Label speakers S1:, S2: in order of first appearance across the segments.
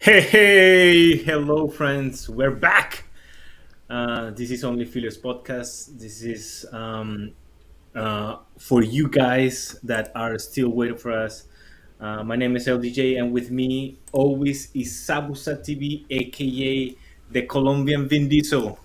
S1: Hello, friends. We're back. This is OnlyFillers podcast. This is for you guys that are still waiting for us. My name is LDJ, and with me always is Sabusa TV, aka the Colombian Vin Diesel.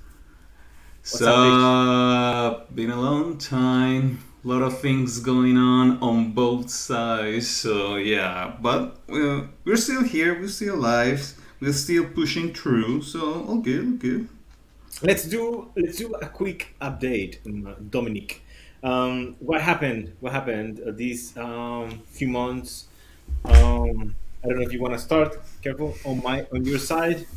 S1: What's up, Rich?
S2: Been a long time. A lot of things going on both sides. So yeah, but we're still here. We're still alive. We're still pushing through. So all good, all good.
S1: Let's do a quick update, Dominic. What happened? What happened these few months? I don't know if you want to start. Careful on your side.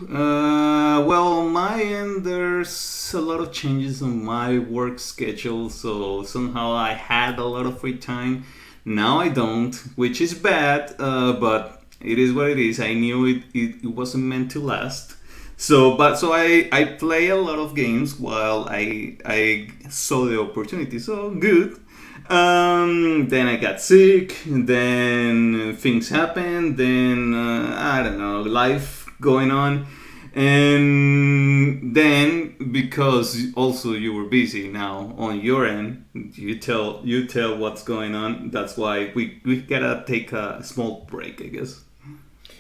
S2: Well, on my end, there's a lot of changes on my work schedule. So somehow I had a lot of free time. Now I don't, which is bad. But it is what it is. I knew it wasn't meant to last. So I play a lot of games while I saw the opportunity. So good. Then I got sick. Then things happened. Then I don't know, life going on. And then because also you were busy now on your end, you tell what's going on. That's why we gotta take a small break, I guess.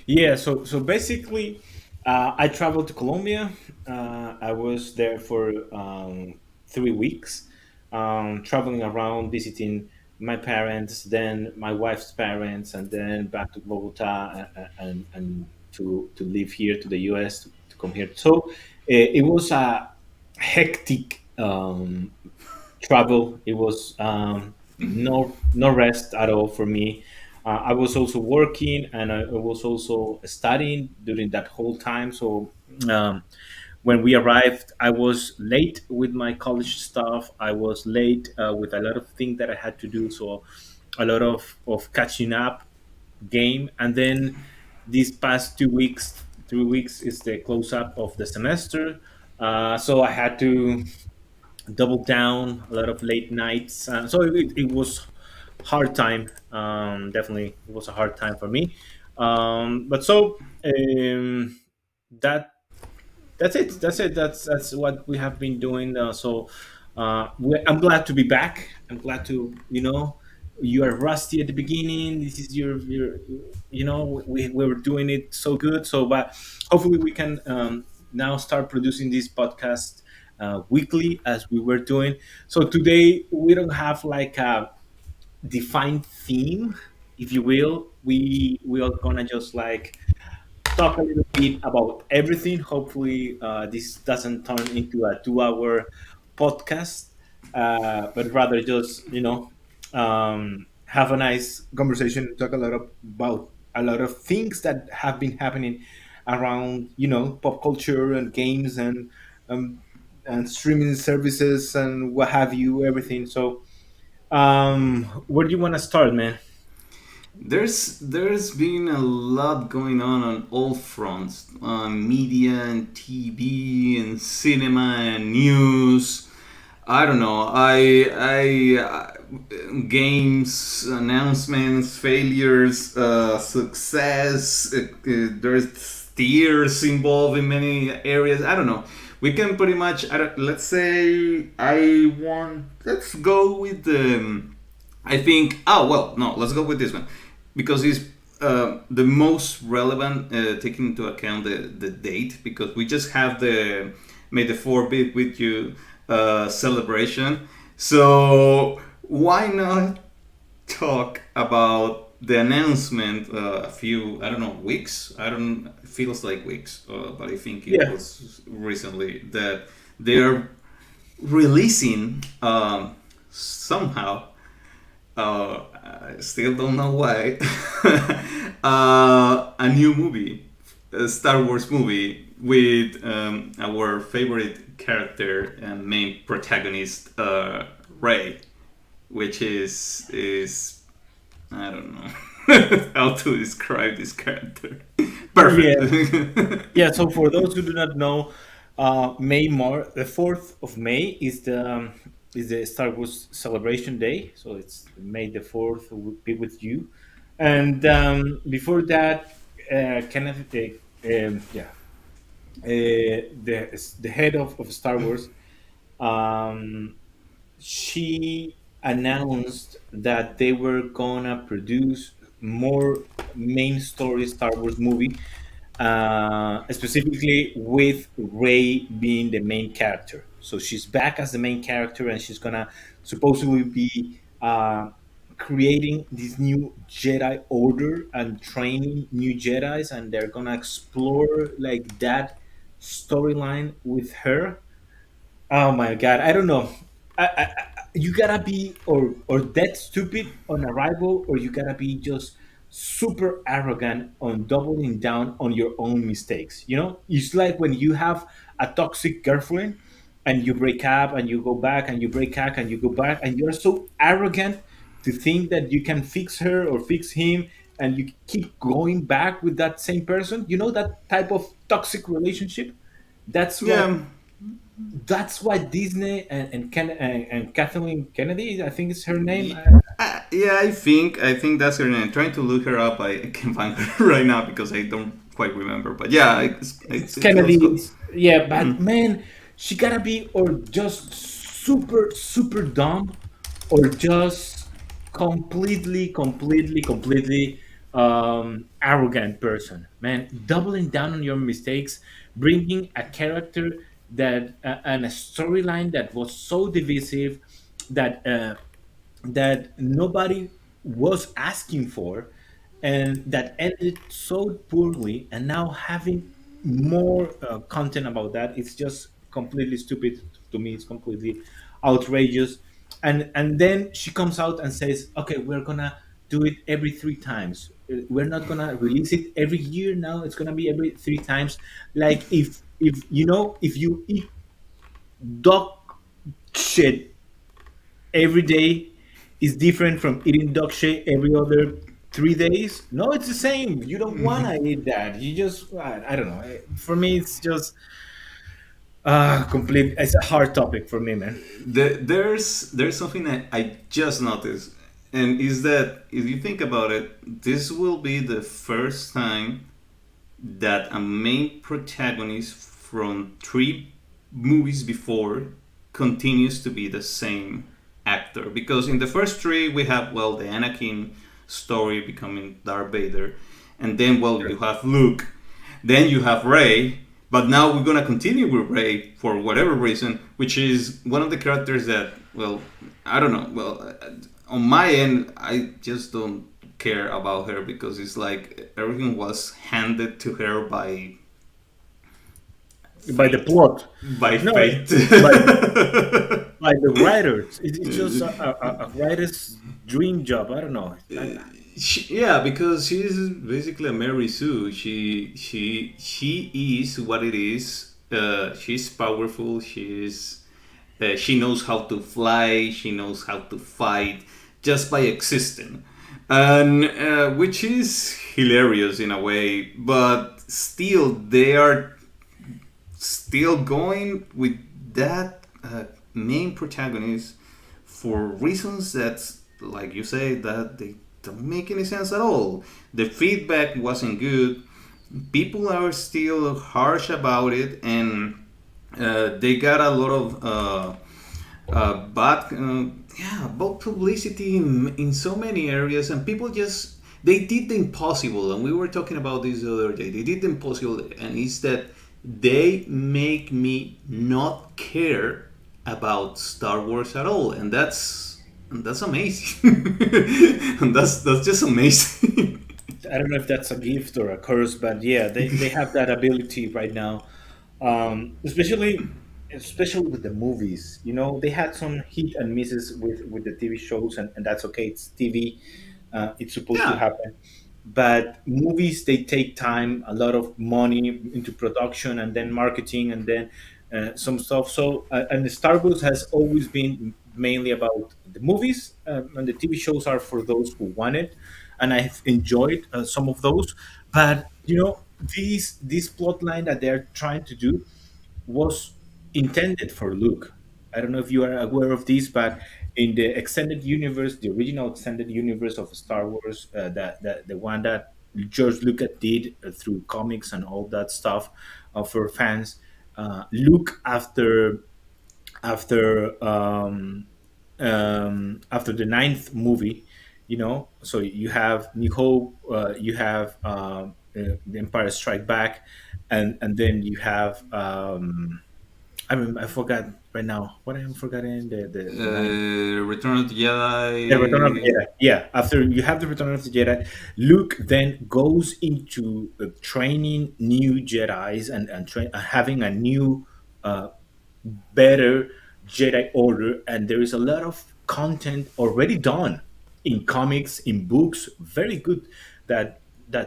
S1: Yeah. So basically, I traveled to Colombia. I was there for 3 weeks, traveling around, visiting my parents, then my wife's parents, and then back to Bogota and to live here to the US to come here. So it was a hectic travel. It was no rest at all for me. I was also working and I was also studying during that whole time. So um, when we arrived, I was late with my college stuff. I was late with a lot of things that I had to do. So a lot of catching up game. And then these past 2 weeks, 3 weeks is the close up of the semester. So I had to double down, a lot of late nights. So it was hard time. Definitely, it was a hard time for me. But so that that's it. That's it. That's what we have been doing. I'm glad to be back. I'm glad to you are rusty at the beginning. This is your we were doing it so good. So but hopefully we can now start producing this podcast weekly as we were doing. So today we don't have like a defined theme, if you will. We are gonna just like talk a little bit about everything. Hopefully, this doesn't turn into a 2 hour podcast, but rather just have a nice conversation, talk a lot about a lot of things that have been happening around pop culture and games and streaming services and what have you, everything. So, where do you want to start, man?
S2: There's been a lot going on all fronts, media and TV and cinema and news. I don't know. Games, announcements, failures, success. There's tears involved in many areas. I don't know. We can pretty much. Let's say I want. Let's go with the. I think. Oh well, no. Let's go with this one because it's the most relevant, taking into account the date. Because we just have the May the Four be with you celebration. So why not talk about the announcement a few, I don't know, weeks? I don't, it feels like weeks, but I think it
S1: Yeah,
S2: was recently that they're releasing somehow. I still don't know why. A new movie, a Star Wars movie with our favorite character and main protagonist, Ray, which is I don't know how to describe this character.
S1: yeah.
S2: Perfect.
S1: Yeah, so for those who do not know, the 4th of May is the Star Wars Celebration Day. So it's May the 4th will be with you. And before that, Kenneth, yeah, the head of Star Wars, um, she announced that they were gonna produce more main story Star Wars movie, specifically with Rey being the main character. So she's back as the main character, and she's gonna supposedly be creating this new Jedi Order and training new Jedi's, and they're gonna explore like that storyline with her. Oh my god, I don't know. You gotta be or that stupid on arrival, or you gotta be just super arrogant on doubling down on your own mistakes. You know, it's like when you have a toxic girlfriend and you break up and you go back and you break up and you go back and you're so arrogant to think that you can fix her or fix him, and you keep going back with that same person. You know, that type of toxic relationship. That's what
S2: Yeah,
S1: that's why Disney and Kathleen Kennedy, I think is her name.
S2: yeah. I think that's her name. Trying to look her up, I can find her right now because I don't quite remember. But yeah,
S1: It's
S2: it goes.
S1: Kennedy. Yeah, but man, she gotta be or just super super dumb, or just completely arrogant person. Man, doubling down on your mistakes, bringing a character that and a storyline that was so divisive that that nobody was asking for, and that ended so poorly, and now having more content about that, it's just completely stupid to me. It's completely outrageous. And then she comes out and says, okay, we're gonna do it every 3 times. We're not gonna release it every year. Now it's gonna be every 3 times. Like, if you know, if you eat dog shit every day is different from eating dog shit every other 3 days. No, it's the same. You don't want to eat that. You just, I don't know. For me, it's just complete. It's a hard topic for me, man.
S2: There's something that I just noticed, and is that if you think about it, this will be the first time that a main protagonist from three movies before continues to be the same actor. Because in the first three, we have, well, the Anakin story becoming Darth Vader, and then, well, you
S1: Sure.
S2: have Luke, then you have Rey, but now we're gonna continue with Rey for whatever reason, which is one of the characters that, well, I don't know. Well, on my end, I just don't care about her because it's like everything was handed to her by
S1: By the
S2: fate.
S1: plot.
S2: By
S1: No,
S2: fate.
S1: by by the writers. It's just a writer's dream job. I don't know.
S2: Yeah, because she's basically a Mary Sue. She is what it is. She's powerful. She knows how to fly. She knows how to fight just by existing, and which is hilarious in a way. But still, they are still going with that main protagonist for reasons that, like you say, that they don't make any sense at all. The feedback wasn't good. People are still harsh about it, and they got a lot of bad, yeah, bad publicity in so many areas, and people just they did the impossible. And we were talking about this the other day. They did the impossible, and it's that they make me not care about Star Wars at all, and that's amazing. And that's just amazing.
S1: I don't know if that's a gift or a curse, but yeah, they have that ability right now. Especially with the movies. You know, they had some hit and misses with the TV shows, and that's okay. It's TV. It's supposed to
S2: Yeah.
S1: happen. But movies, they take time, a lot of money into production, and then marketing, and then some stuff. So, and the Star Wars has always been mainly about the movies, and the TV shows are for those who want it. And I've enjoyed some of those. But you know, this plot line that they're trying to do was intended for Luke. I don't know if you are aware of this, but in the original extended universe of Star Wars, the one that George Lucas did through comics and all that stuff for fans. Look after the ninth movie, so you have New Hope, you have The Empire Strike Back, and then you have I forgot right now what I am forgetting the ninth.
S2: Return of the
S1: The Return of the
S2: Jedi.
S1: Jedi. Yeah, after you have the Return of the Jedi, Luke then goes into training new Jedi's and having a new, uh, better Jedi Order, and there is a lot of content already done in comics, in books, very good that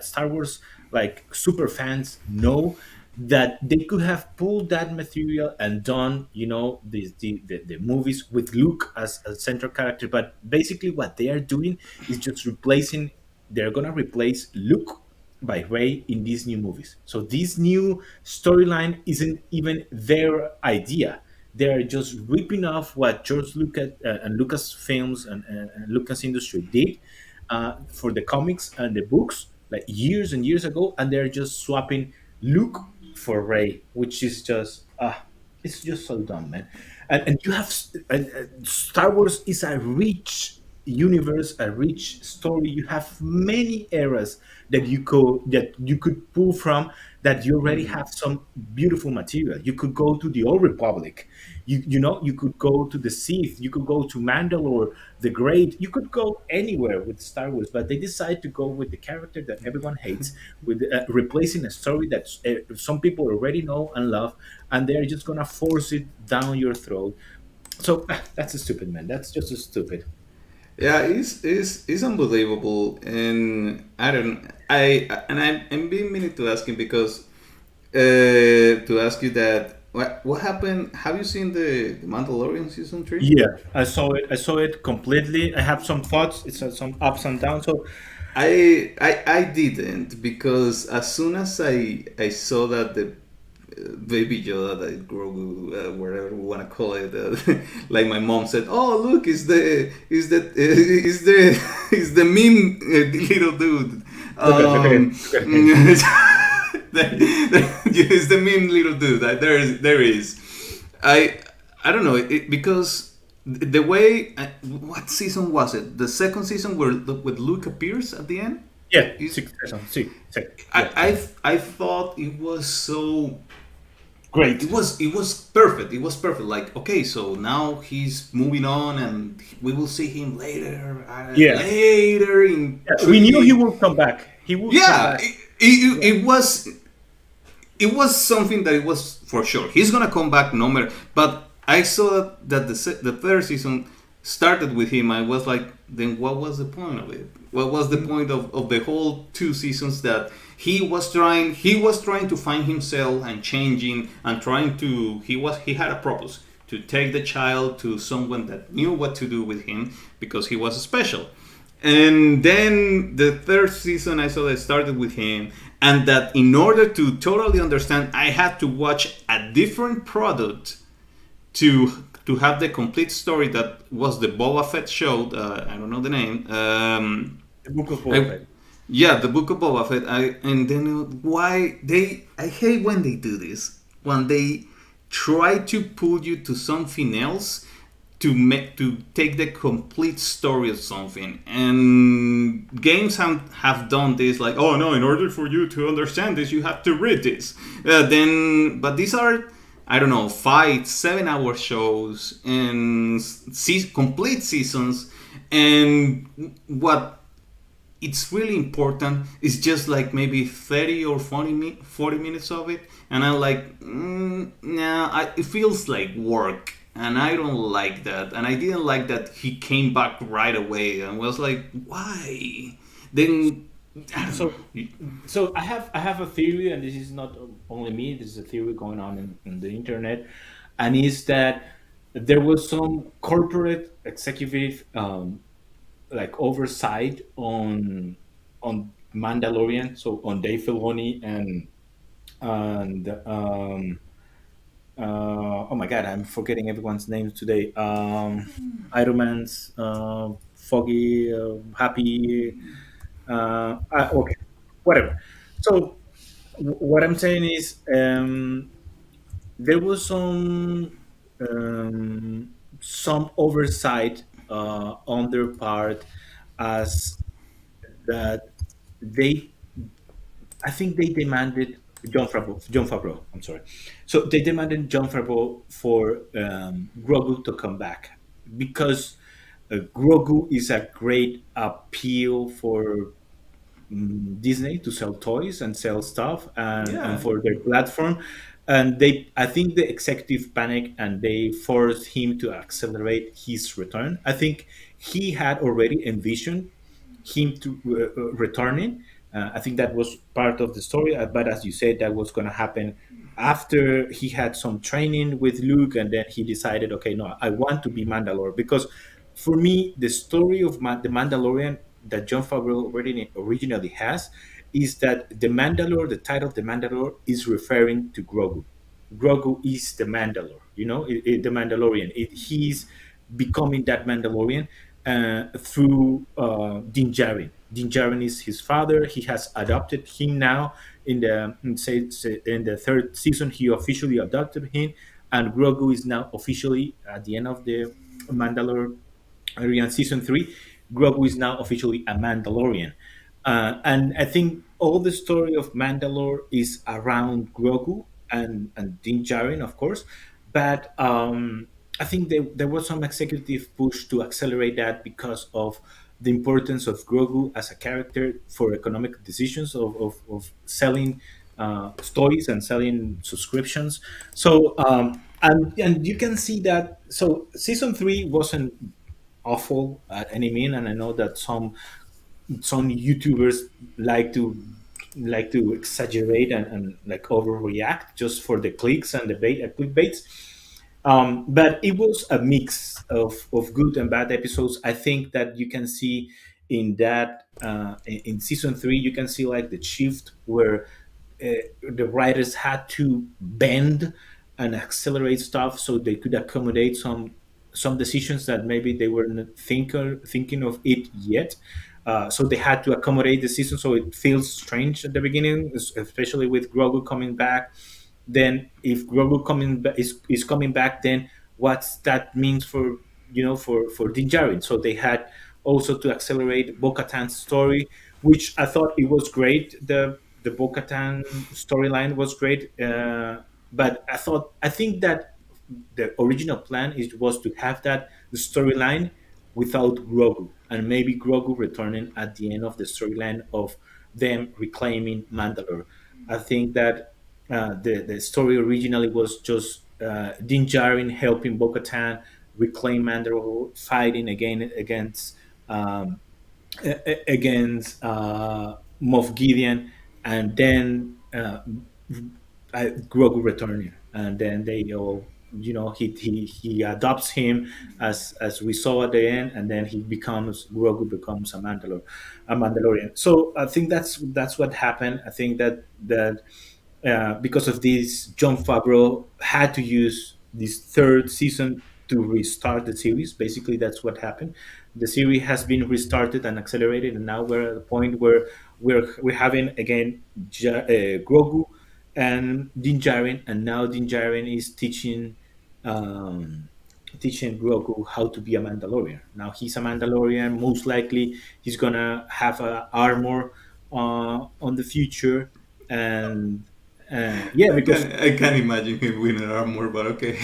S1: Star Wars like super fans know that they could have pulled that material and done, the movies with Luke as a central character. But basically, what they are doing is just replacing. They're gonna replace Luke by Ray in these new movies. So this new storyline isn't even their idea. They are just ripping off what George Lucas and Lucas Films and Lucas Industry did for the comics and the books like years and years ago, and they're just swapping Luke for Ray, which is just it's just so dumb, man. And you have Star Wars is a rich universe, a rich story. You have many eras that you could pull from, that you already have some beautiful material. You could go to the Old Republic, you could go to the Sith, you could go to Mandalore the Great, you could go anywhere with Star Wars, but they decide to go with the character that everyone hates, with replacing a story that some people already know and love, and they're just gonna force it down your throat. So that's a stupid, man. That's just a stupid.
S2: Yeah, it's unbelievable, and I don't. I'm being meaning to ask him because to ask you that what happened. Have you seen the Mandalorian season 3?
S1: Yeah, I saw it. I saw it completely. I have some thoughts. It's some ups and downs. So
S2: I didn't, because as soon as I saw that the baby Yoda, that Grogu, whatever we want to call it, like my mom said, "Oh, look, is the meme little dude."
S1: look at him. Look at him.
S2: It's the meme little dude. There is. I I don't know because the way what season was it? The second season where with Luke appears at the end.
S1: Yeah,
S2: Is
S1: six, six, six.
S2: I,
S1: Yeah, yeah.
S2: I thought it was so
S1: Great.
S2: it was perfect. It was perfect. Like, okay, so now he's moving on, and we will see him later,
S1: Yeah.
S2: later in
S1: Yeah, we knew he
S2: three.
S1: would come back. He would come
S2: Yeah,
S1: back. Yeah.
S2: it was something that it was for sure. He's gonna come back no matter. But I saw that the third season started with him. I was like, then what was the point of it? What was the point of the whole two seasons that he was trying to find himself and changing and trying to he had a purpose to take the child to someone that knew what to do with him because he was special. And then the third season, I saw that started with him, and that in order to totally understand, I had to watch a different product to have the complete story that was the Boba Fett show. I don't know the name.
S1: The Book of Boba
S2: I,
S1: Fett.
S2: yeah, the Book of Boba Fett. And then why they? I hate when they do this. When they try to pull you to something else to take the complete story of something. And games have done this, like, oh no, in order for you to understand this, you have to read this. But these are, I don't know, 5 7 hour shows and complete seasons. And what it's really important is just like maybe 30 or 40 minutes of it, and I'm like, nah, it feels like work, and I don't like that. And I didn't like that he came back right away and was like, why? Then I don't
S1: So,
S2: know.
S1: so I have a theory, and this is not only me. This is a theory going on in the internet, and is that there was some corporate executive like oversight on Mandalorian, so on Dave Filoni and oh my god, I'm forgetting everyone's names today. Iron Man's Foggy, Happy. Okay. whatever. So what I'm saying is, there was some oversight on their part, as that they I think they demanded John Favreau. John Favreau. I'm sorry. So they demanded John Favreau for Grogu to come back, because Grogu is a great appeal for Disney to sell toys and sell stuff, and
S2: Yeah.
S1: for their platform. And I think the executive panic, and they forced him to accelerate his return. I think he had already envisioned him to returning. I think that was part of the story, but as you said, that was going to happen after he had some training with Luke, and then he decided, okay, no, I want to be Mandalore, because for me, the story of the Mandalorian that John Favreau originally has is that the Mandalore, the title of the Mandalore, is referring to Grogu. Grogu is the Mandalore, the Mandalorian. He's becoming that Mandalorian through Din Djarin. Din Djarin is his father. He has adopted him now. In the third season, he officially adopted him, and Grogu is now officially at the end of the Mandalore in season three. Grogu is now officially a Mandalorian, and I think all the story of Mandalore is around Grogu and Din Djarin, of course. But I think there was some executive push to accelerate that because of the importance of Grogu as a character for economic decisions of selling stories and selling subscriptions. So and you can see that. So season three wasn't awful at any mean, and I know that some YouTubers like to exaggerate and like overreact just for the clicks and the clickbaits. But it was a mix of good and bad episodes. I think that you can see in that in season three, you can see like the shift where the writers had to bend and accelerate stuff so they could accommodate some decisions that maybe they weren't thinking of it yet. So they had to accommodate the season, so it feels strange at the beginning, especially with Grogu coming back. Then, if Grogu is coming back, then what's that means for for Din Djarin? So they had also to accelerate Bo-Katan's story, which I thought it was great. The Bo-Katan storyline was great, but I think that the original plan was to have that storyline without Grogu, and maybe Grogu returning at the end of the storyline of them reclaiming Mandalore. I think that the story originally was just Din Djarin helping Bo-Katan reclaim Mandalore, fighting again against um, Moff Gideon, and then Grogu returning, and then they all, he adopts him as we saw at the end, and then Grogu becomes a Mandalorian. So I think that's what happened. I think that because of this, John Favreau had to use this third season to restart the series. Basically, that's what happened. The series has been restarted and accelerated, and now we're at the point where we're having again Grogu and Din Djarin, and now Din Djarin is um, teaching Grogu how to be a Mandalorian. Now he's a Mandalorian. Most likely, he's gonna have a armor on the future, and yeah,
S2: I can't imagine him winning armor, but okay.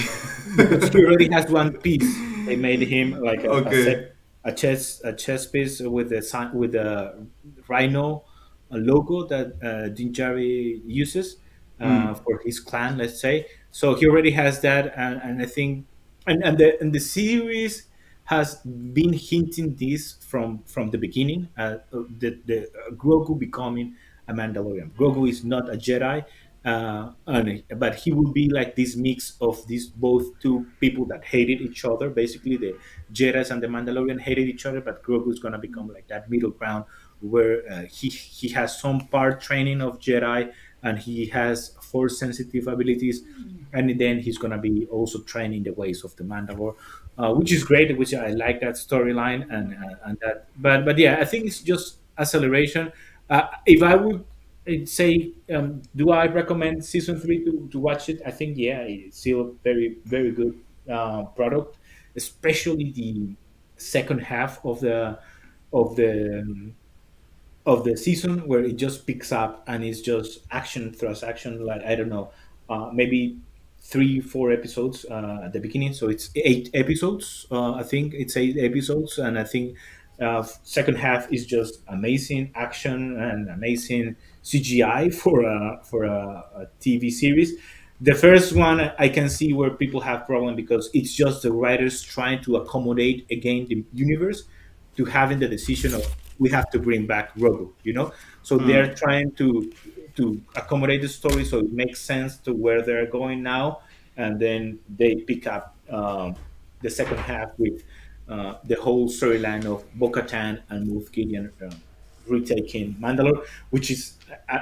S1: because he already has one piece. They made him like
S2: Okay.
S1: a chess piece with the with the rhino logo that Din Djarin uses
S2: Mm.
S1: for his clan, let's say. So he already has that, and I think, and the series has been hinting this from the beginning. The Grogu becoming a Mandalorian. Grogu is not a Jedi, but he will be like this mix of these both two people that hated each other. Basically, the Jedi's and the Mandalorian hated each other, but Grogu is gonna become like that middle ground where he has some part training of Jedi, and he has force sensitive abilities, and then he's gonna be also training the ways of the Mandalore, which is great. Which I like that storyline and that. But yeah, I think it's just acceleration. If I would I'd say, do I recommend season three to watch it? I think yeah, it's still a very very good product, especially the second half of the of the season where it just picks up and it's just action thrust action. Like I don't know, maybe 3 4 episodes at the beginning, so it's 8 episodes. I think it's 8 episodes, and I think second half is just amazing action and amazing CGI for a TV series. The first one I can see where people have problem because it's just the writers trying to accommodate again the universe to having the decision of we have to bring back Grogu, you know. So they're trying to accommodate the story so it makes sense to where they're going now, and then they pick up the second half with the whole storyline of Bo-Katan and Moff Gideon retaking Mandalore, which is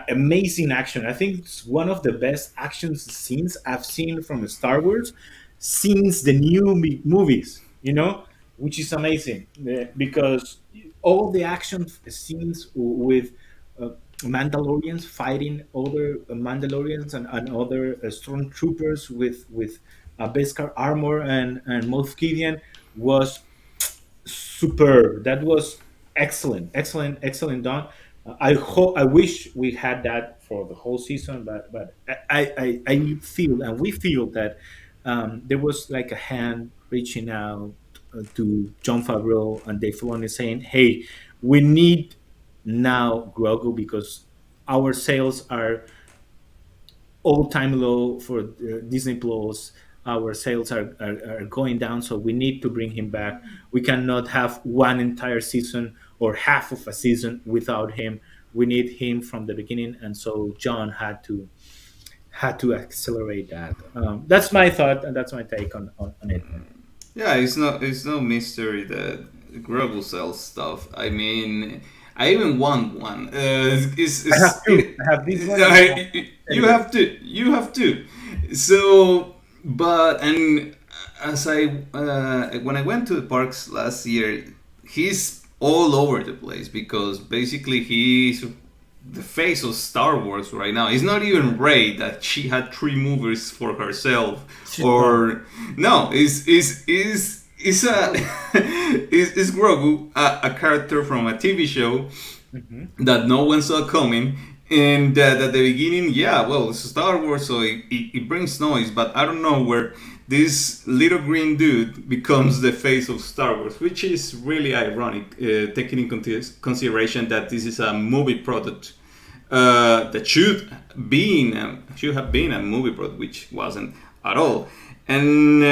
S1: amazing action. I think it's one of the best action scenes I've seen from Star Wars since the new movies. You know, which is amazing because all the action scenes with Mandalorians fighting other Mandalorians and other stormtroopers with Beskar armor and Moff Gideon was superb. That was excellent, excellent, excellent done. I hope, I wish we had that for the whole season, but I feel and we feel that there was like a hand reaching out to John Favreau and Dave Filoni saying, "Hey, we need now Grogu because our sales are all-time low for Disney Plus. Our sales are going down, so we need to bring him back. We cannot have one entire season or half of a season without him. We need him from the beginning." And so John had to accelerate that. That's my thought, and that's my take on it.
S2: Yeah, it's no mystery that Grogu sells stuff. I mean, I even want one.
S1: I have two. I have this one, and I have
S2: You
S1: Teddy
S2: have to. You have to. So, but and as I when I went to the parks last year, he's all over the place because basically he's the face of Star Wars right now. It's not even Rey that she had 3 movies for herself,
S1: No,
S2: or no, is a is Grogu a character from a TV show
S1: mhm.
S2: that no one saw coming. And at the beginning, yeah, well, it's Star Wars, so it brings noise, but I don't know where this little green dude becomes the face of Star Wars, which is really ironic, taking in consideration that this is a movie product that should have been a movie product, which wasn't at all. And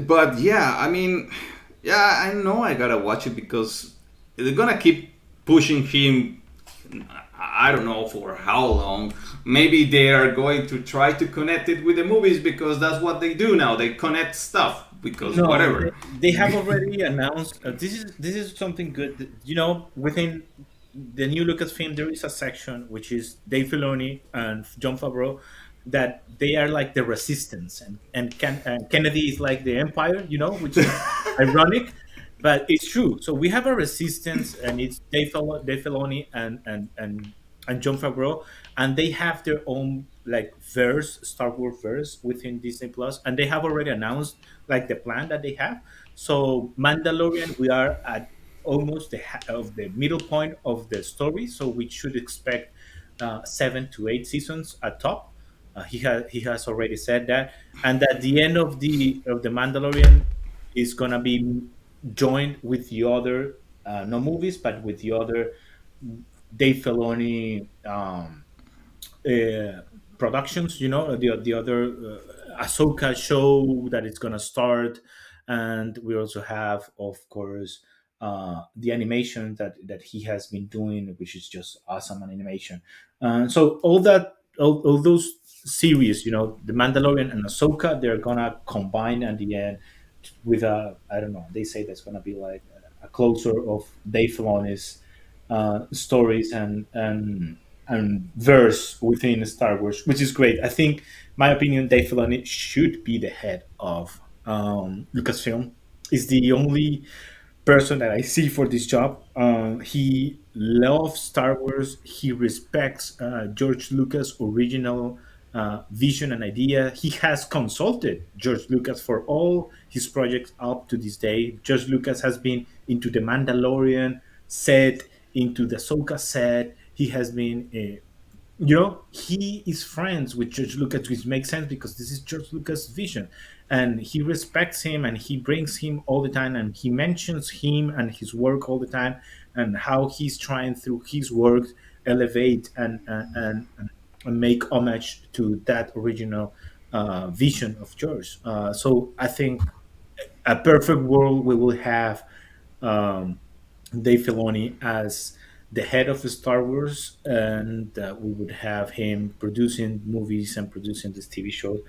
S2: but yeah, I mean, yeah, I know I gotta watch it because they're gonna keep pushing him. I don't know for how long. Maybe they are going to try to connect it with the movies because that's what they do now. They connect stuff because
S1: No,
S2: whatever.
S1: they have already announced. This is something good. You know, within the new Lucasfilm, there is a section which is Dave Filoni and John Favreau that they are like the resistance, and Kennedy is like the empire. You know, which is ironic, but it's true. So we have a resistance, and it's Dave Filoni and John Favreau, and they have their own like verse, Star Wars verse within Disney Plus, and they have already announced like the plan that they have. So Mandalorian, we are at almost of the middle point of the story, so we should expect 7 to 8 seasons at top. He has already said that, and at the end of the Mandalorian is gonna be joined with the other no movies, but with the other Dave Filoni uh, productions. You know, the other Ahsoka show that is gonna start, and we also have, of course, the animation that he has been doing, which is just awesome on animation. So all those series, you know, The Mandalorian and Ahsoka, they're gonna combine at the end with a, I don't know. They say that's gonna be like a closer of Dave Filoni's stories and verse within Star Wars, which is great. I think, my opinion, Dave Filoni should be the head of Lucasfilm. Is the only person that I see for this job. He loves Star Wars. He respects George Lucas' original vision and idea. He has consulted George Lucas for all his projects up to this day. George Lucas has been into the Mandalorian set, into the Ahsoka set. He has been he is friends with George Lucas, which makes sense because this is George Lucas' vision, and he respects him and he brings him all the time, and he mentions him and his work all the time, and how he's trying through his work elevate and make homage to that original vision of George. So I think a perfect world we will have um, Dave Filoni as the head of Star Wars, and we would have him producing movies and producing this TV show.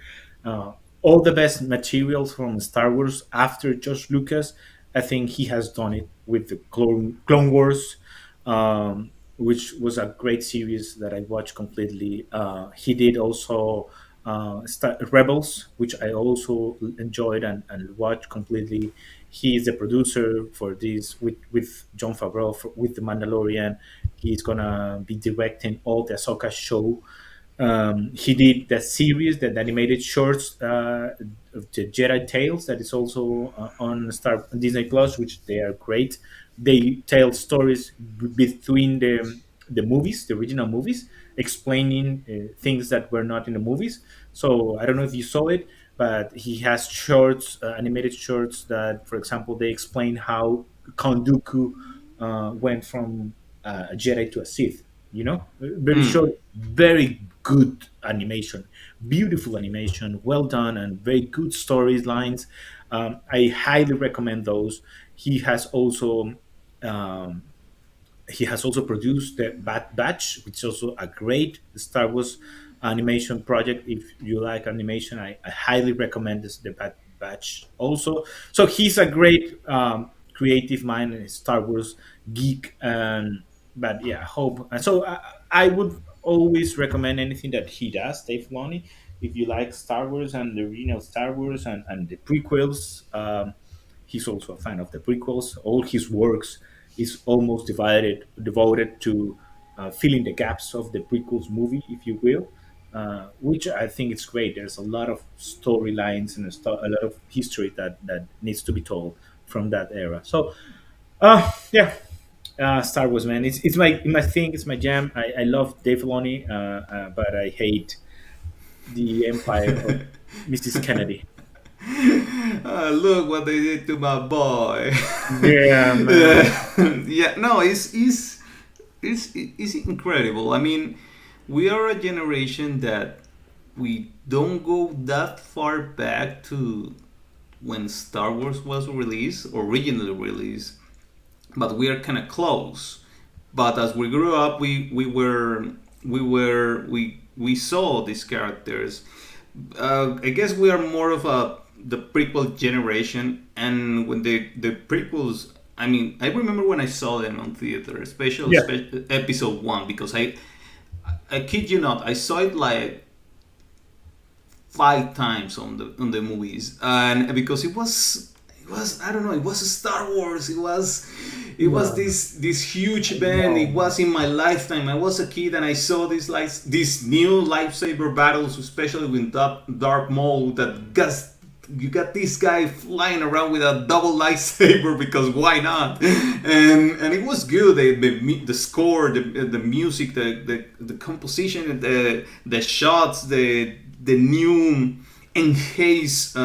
S1: Uh, all the best materials from Star Wars after George Lucas. I think he has done it with the Clone Wars, which was a great series that I watched completely. He did also Rebels, which I also enjoyed and watched completely. He is the producer for this with John Favreau with The Mandalorian. He's gonna be directing all the Ahsoka show. He did the series, the animated shorts of the Jedi Tales, that is also on Star Disney Plus, which they are great. They tell stories between the movies, the original movies, explaining things that were not in the movies. So I don't know if you saw it, but he has shorts, animated shorts that, for example, they explain how Count Dooku went from a Jedi to a Sith. Very short, very good animation, beautiful animation, well done, and very good storylines. I highly recommend those. He has also um, he has also produced the Bad Batch, which is also a great Star Wars animation project. If you like animation, I highly recommend this the Bad Batch also. So he's a great creative mind and Star Wars geek. But yeah, I hope. And so I would always recommend anything that he does, Dave Filoni. If you like Star Wars and the original Star Wars and the prequels, he's also a fan of the prequels. All his works is almost devoted to filling the gaps of the prequels movie, if you will, which I think is great. There's a lot of storylines and a lot of history that needs to be told from that era. So, yeah, Star Wars, man, it's my thing. It's my jam. I love Dave Filoni, but I hate the empire of Mrs. Kennedy.
S2: Look what they did to my boy.
S1: Yeah, man.
S2: Yeah, no, it's incredible. I mean, we are a generation that we don't go that far back to when Star Wars was released, originally released, but we are kind of close. But as we grew up, we saw these characters. I guess we are more of a the prequel generation, and when the prequels. I mean, I remember when I saw them on theater, especially
S1: Yeah.
S2: episode one, because I kid you not, I saw it like 5 times on the movies, and because it was I don't know, it was Star Wars. It was
S1: No,
S2: this huge
S1: I
S2: event. It
S1: know.
S2: was in my lifetime. I was a kid and I saw these new lightsaber battles, especially with Dark Maul. You got this guy flying around with a double lightsaber because why not? And it was good. The score, the music, the composition, the shots, the new enhanced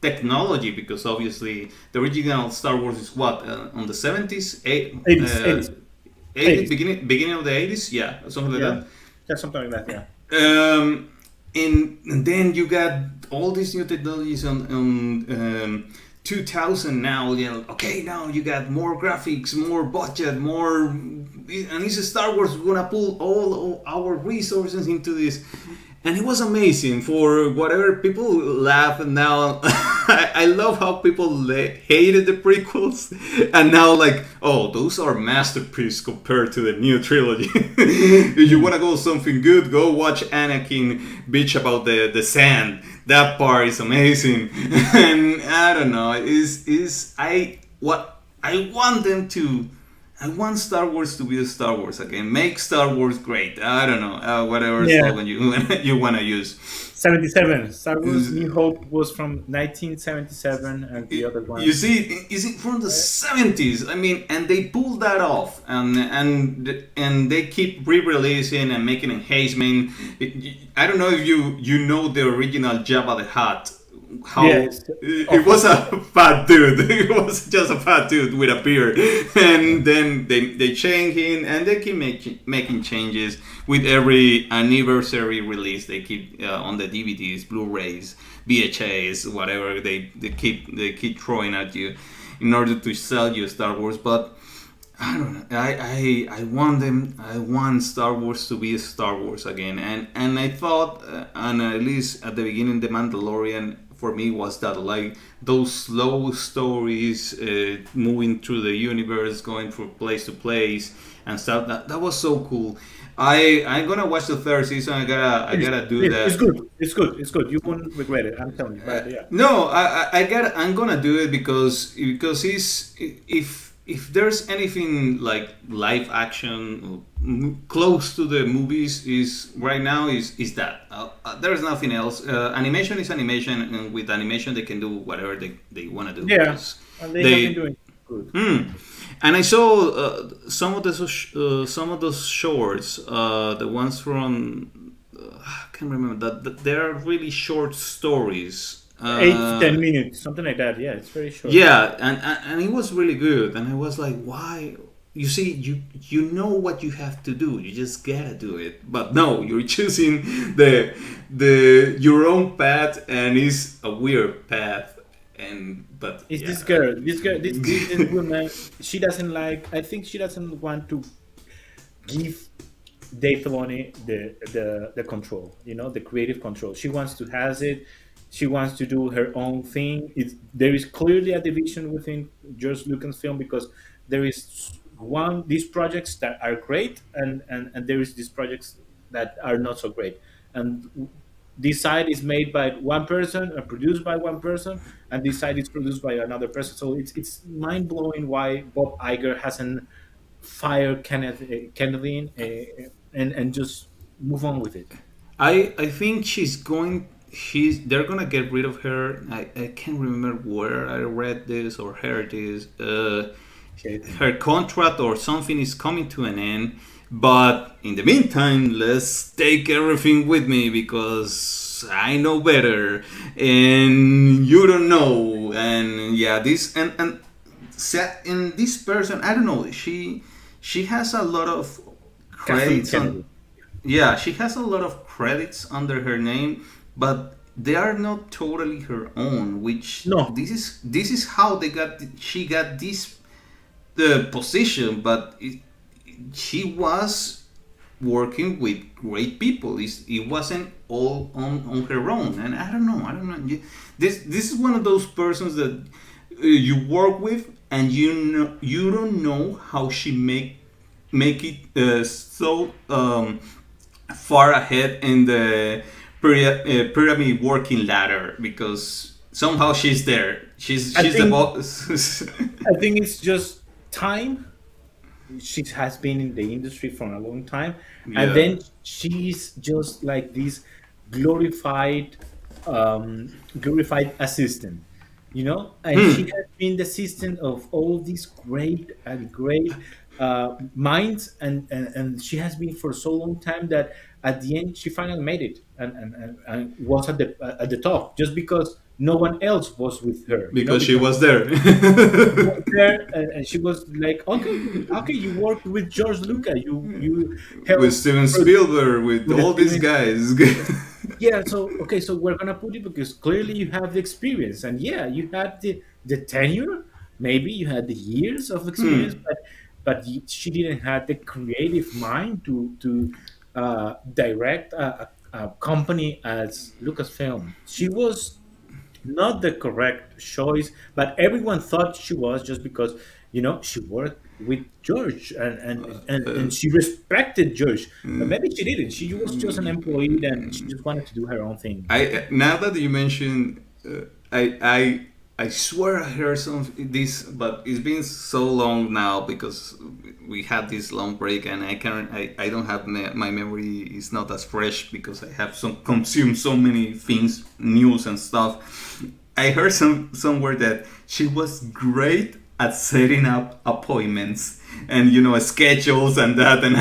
S2: technology, because obviously the original Star Wars is what, on the 70s,
S1: 80s, 80s,
S2: 80s,
S1: 80s.
S2: beginning of the 80s, yeah, something like
S1: Yeah,
S2: that.
S1: yeah, something like that. Yeah.
S2: And then you got all these new technologies on 2000 now. Okay, now you got more graphics, more budget, more, and it's Star Wars. We're gonna pull all our resources into this, and it was amazing. For whatever people laugh now, I love how people hated the prequels, and now like, oh, those are masterpieces compared to the new trilogy. If you wanna go something good, go watch Anakin bitch about the sand. That part is amazing, and I don't know, is I what I want them to. I want Star Wars to be the Star Wars again. Make Star Wars great. I don't know, whatever
S1: Yeah.
S2: slogan you you want to use.
S1: 77. Star Wars New Hope was from 1977, and the other
S2: You
S1: one.
S2: see, is it from the 70s? I mean, and they pulled that off, and they keep re-releasing and making enhancement. I don't know if you know the original Jabba the Hutt. How
S1: Yes,
S2: it
S1: of
S2: was
S1: course.
S2: a fat dude. It was just a fat dude with a beard, and then they change him, and they keep making changes with every anniversary release. They keep on the DVDs, Blu-rays, VHAs, whatever they keep throwing at you in order to sell you Star Wars. But I don't know. I want them. I want Star Wars to be Star Wars again. And I thought, and at least at the beginning, the Mandalorian for me was that, like, those slow stories, moving through the universe, going from place to place and stuff. That was so cool. I'm gonna watch the third season. I gotta do
S1: It's
S2: that.
S1: good. It's good. It's good. You won't regret it. I'm telling you. But yeah,
S2: No, I'm gonna do it because he's if there's anything like live action close to the movies is right now is that there's nothing else. Animation is animation, and with animation they can do whatever they want to do
S1: yeah,
S2: because
S1: and they have been
S2: they.
S1: doing good.
S2: And I saw some of those shorts, the ones from I can't remember that they're really short stories.
S1: 8 to 10 minutes, something like that. Yeah, it's very short.
S2: Yeah, and it was really good, and I was like, why? You see, you know what you have to do. You just gotta do it. But no, you're choosing the your own path, and it's a weird path. And but
S1: It's
S2: yeah.
S1: this girl. This woman. She doesn't like. I think she doesn't want to give Dave Filoni the control, the creative control. She wants to has it. She wants to do her own thing. There is clearly a division within George Lucasfilm because there is one these projects that are great, and there is these projects that are not so great. And this side is made by one person and produced by one person, and this side is produced by another person. So it's mind blowing why Bob Iger hasn't fired Kennedy, and just move on with it.
S2: I think they're gonna get rid of her. I can't remember where I read this or heard this.
S1: Okay.
S2: Her contract or something is coming to an end. But in the meantime, let's take everything with me because I know better and you don't know. And yeah, this and in this person, I don't know. She has a lot of
S1: Kathleen
S2: credits on.
S1: Kennedy.
S2: Yeah, she has a lot of credits under her name, but they are not totally her own. Which
S1: No,
S2: this is how she got this the position, but she was working with great people. It wasn't all on her own, and I don't know. This is one of those persons that you work with, and you don't know how she make it so far ahead in the pyramid working ladder because somehow she's there.
S1: I
S2: She's the
S1: think
S2: boss.
S1: I think it's just time. She has been in the industry for a long time, and
S2: Yeah.
S1: then she's just like this glorified glorified assistant, and she has been the assistant of all these great and great minds, and she has been for so long time that at the end she finally made it, and was at the top just because no one else was with her,
S2: Because she
S1: because
S2: was there.
S1: was there, and she was like, okay, you worked with George Lucas, you
S2: With
S1: helped
S2: Steven Spielberg, with
S1: with
S2: all these
S1: Steven.
S2: guys.
S1: Yeah, so okay, so we're gonna put it because clearly you have the experience, and yeah, you had the tenure, maybe you had the years of experience, but she didn't have the creative mind to direct a company as Lucasfilm. She was not the correct choice, but everyone thought she was just because she worked with George, and she respected George, but maybe she didn't. She was just an employee and she just wanted to do her own thing.
S2: I now that you mentioned, I I swear I heard some this, but it's been so long now because we had this long break, and I don't have my memory is not as fresh because I have some consumed so many things, news and stuff. I heard somewhere that she was great at setting up appointments and schedules and that and.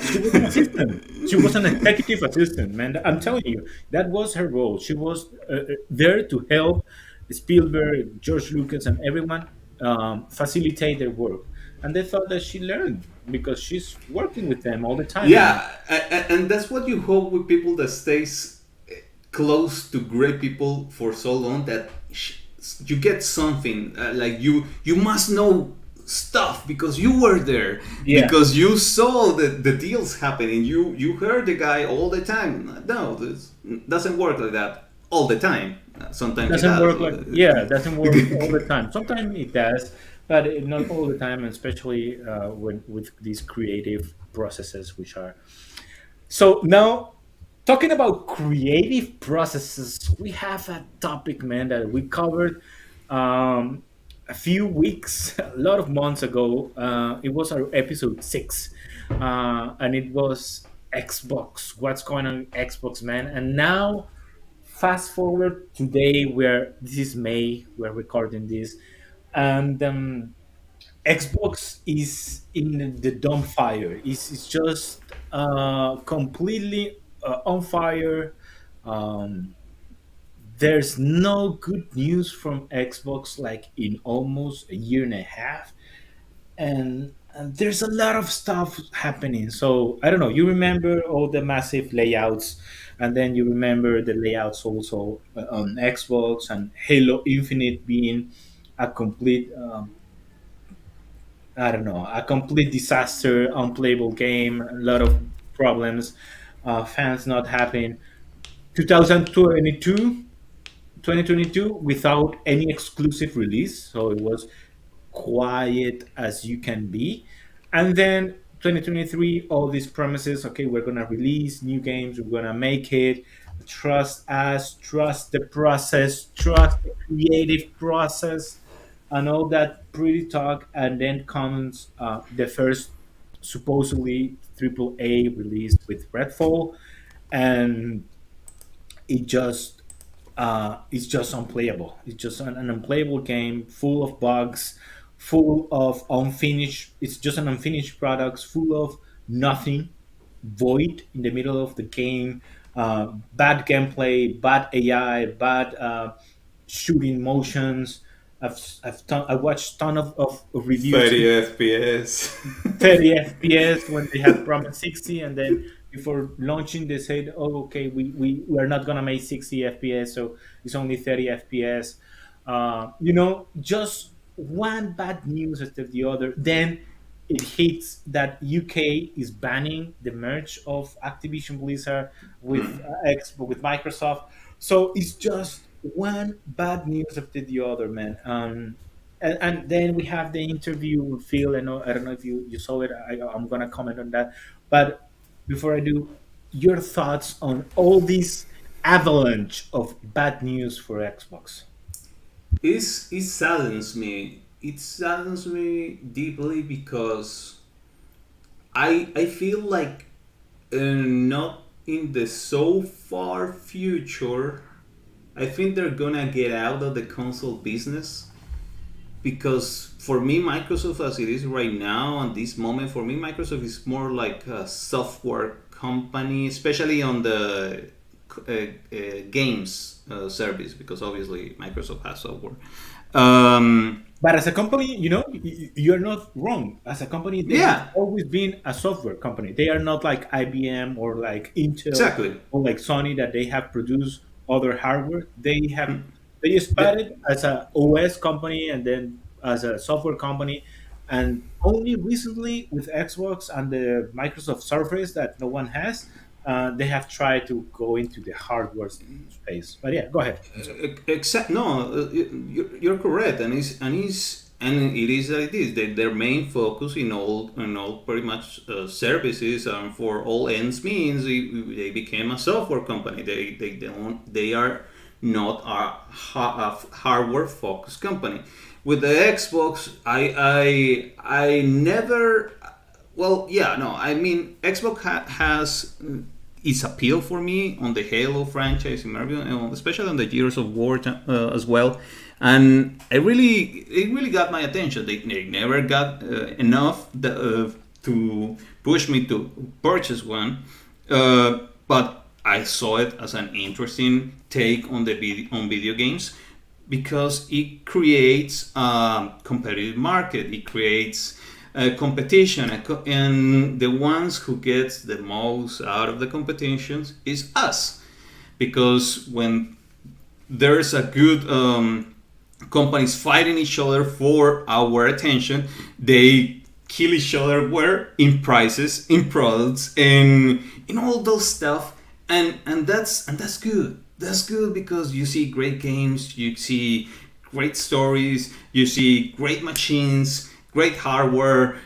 S1: She was an assistant. She was an executive assistant, man. I'm telling you, that was her role. She was there to help Spielberg, George Lucas, and everyone facilitate their work. And they thought that she learned because she's working with them all the time. And
S2: Yeah, and that's what you hope with people that stays close to great people for so long that you get something like you must know stuff because you were there
S1: yeah,
S2: because you saw the deals happening, you heard the guy all the time. No, this doesn't work like that all the time. Sometimes it
S1: doesn't
S2: does.
S1: work like, yeah, it doesn't work all the time. Sometimes it does, but not all the time, and especially when with these creative processes, which are so now. Talking about creative processes, we have a topic, man, that we covered um, a few weeks, a lot of months ago. It was our episode 6, and it was Xbox. What's going on with Xbox, man? And now, fast forward today, where this is May, we're recording this, and Xbox is in the dumb fire. It's just completely on fire. Um, there's no good news from Xbox like in almost a year and a half, and there's a lot of stuff happening. So I don't know. You remember all the massive layouts, and then you remember the layouts also on Xbox and Halo Infinite being a complete I don't know, a complete disaster, unplayable game, a lot of problems, fans not happy. 2022, 2022, without any exclusive release, so it was quiet as you can be. And then 2023, all these promises, okay, we're gonna release new games, we're gonna make it. Trust us, trust the process, trust the creative process, and all that pretty talk. And then comes the first supposedly triple A release with Redfall, and it just it's just unplayable. It's just an unplayable game, full of bugs, full of unfinished. It's just an unfinished product, full of nothing, void in the middle of the game. Bad gameplay, bad AI, bad shooting motions. I watched ton of reviews
S2: 30 FPS.
S1: 30 FPS when they had promised 60, and then before launching they said, oh, okay, we are not gonna make 60 FPS, so it's only 30 FPS. Just one bad news after the other. Then it hits that UK is banning the merge of Activision Blizzard with with Microsoft. So it's just one bad news after the other, man. And then we have the interview with Phil. I don't know if you saw it. I'm gonna comment on that. But before I do, your thoughts on all this avalanche of bad news for Xbox?
S2: It saddens me. It saddens me deeply because I feel like not in the so far future. I think they're gonna get out of the console business because for me, Microsoft as it is right now at this moment, for me, Microsoft is more like a software company, especially on the games service because obviously Microsoft has software. Um,
S1: But as a company, you're not wrong. As a company, they have
S2: yeah,
S1: always been a software company. They are not like IBM or like Intel
S2: exactly.
S1: or like Sony that they have produced other hardware. They
S2: The-
S1: started as a OS company and then as a software company, and only recently with Xbox and the Microsoft Surface that no one has, they have tried to go into the hardware space. But yeah, go ahead. I'm sorry.
S2: Exact. No, you're correct, and it is like this. Their main focus in all pretty much services and for all ends means they became a software company. They don't they are not a hardware focused company. With the Xbox, I never, well, yeah, no, I mean, Xbox has its appeal for me on the Halo franchise, in my view, especially on the Gears of War as well. And it really got my attention. They never got enough to push me to purchase one, but I saw it as an interesting take on on video games because it creates a competitive market. It creates competition, and the ones who gets the most out of the competitions is us, because when there's a good companies fighting each other for our attention, they kill each other where in prices, in products, and in all those stuff, and that's good. That's good because you see great games, you see great stories, you see great machines, great hardware,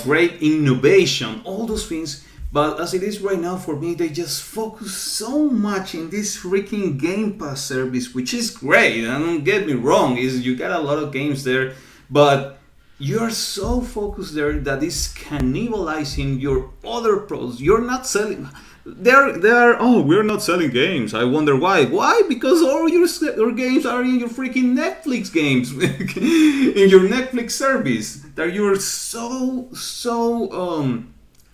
S2: great innovation, all those things. But as it is right now, for me, they just focus so much in this freaking Game Pass service, which is great. And don't get me wrong, is you got a lot of games there, but you're so focused there that it's cannibalizing your other pros. You're not selling. They're oh, we're not selling games. I wonder why. Why? Because all your games are in your freaking Netflix games, in your Netflix service. That you're so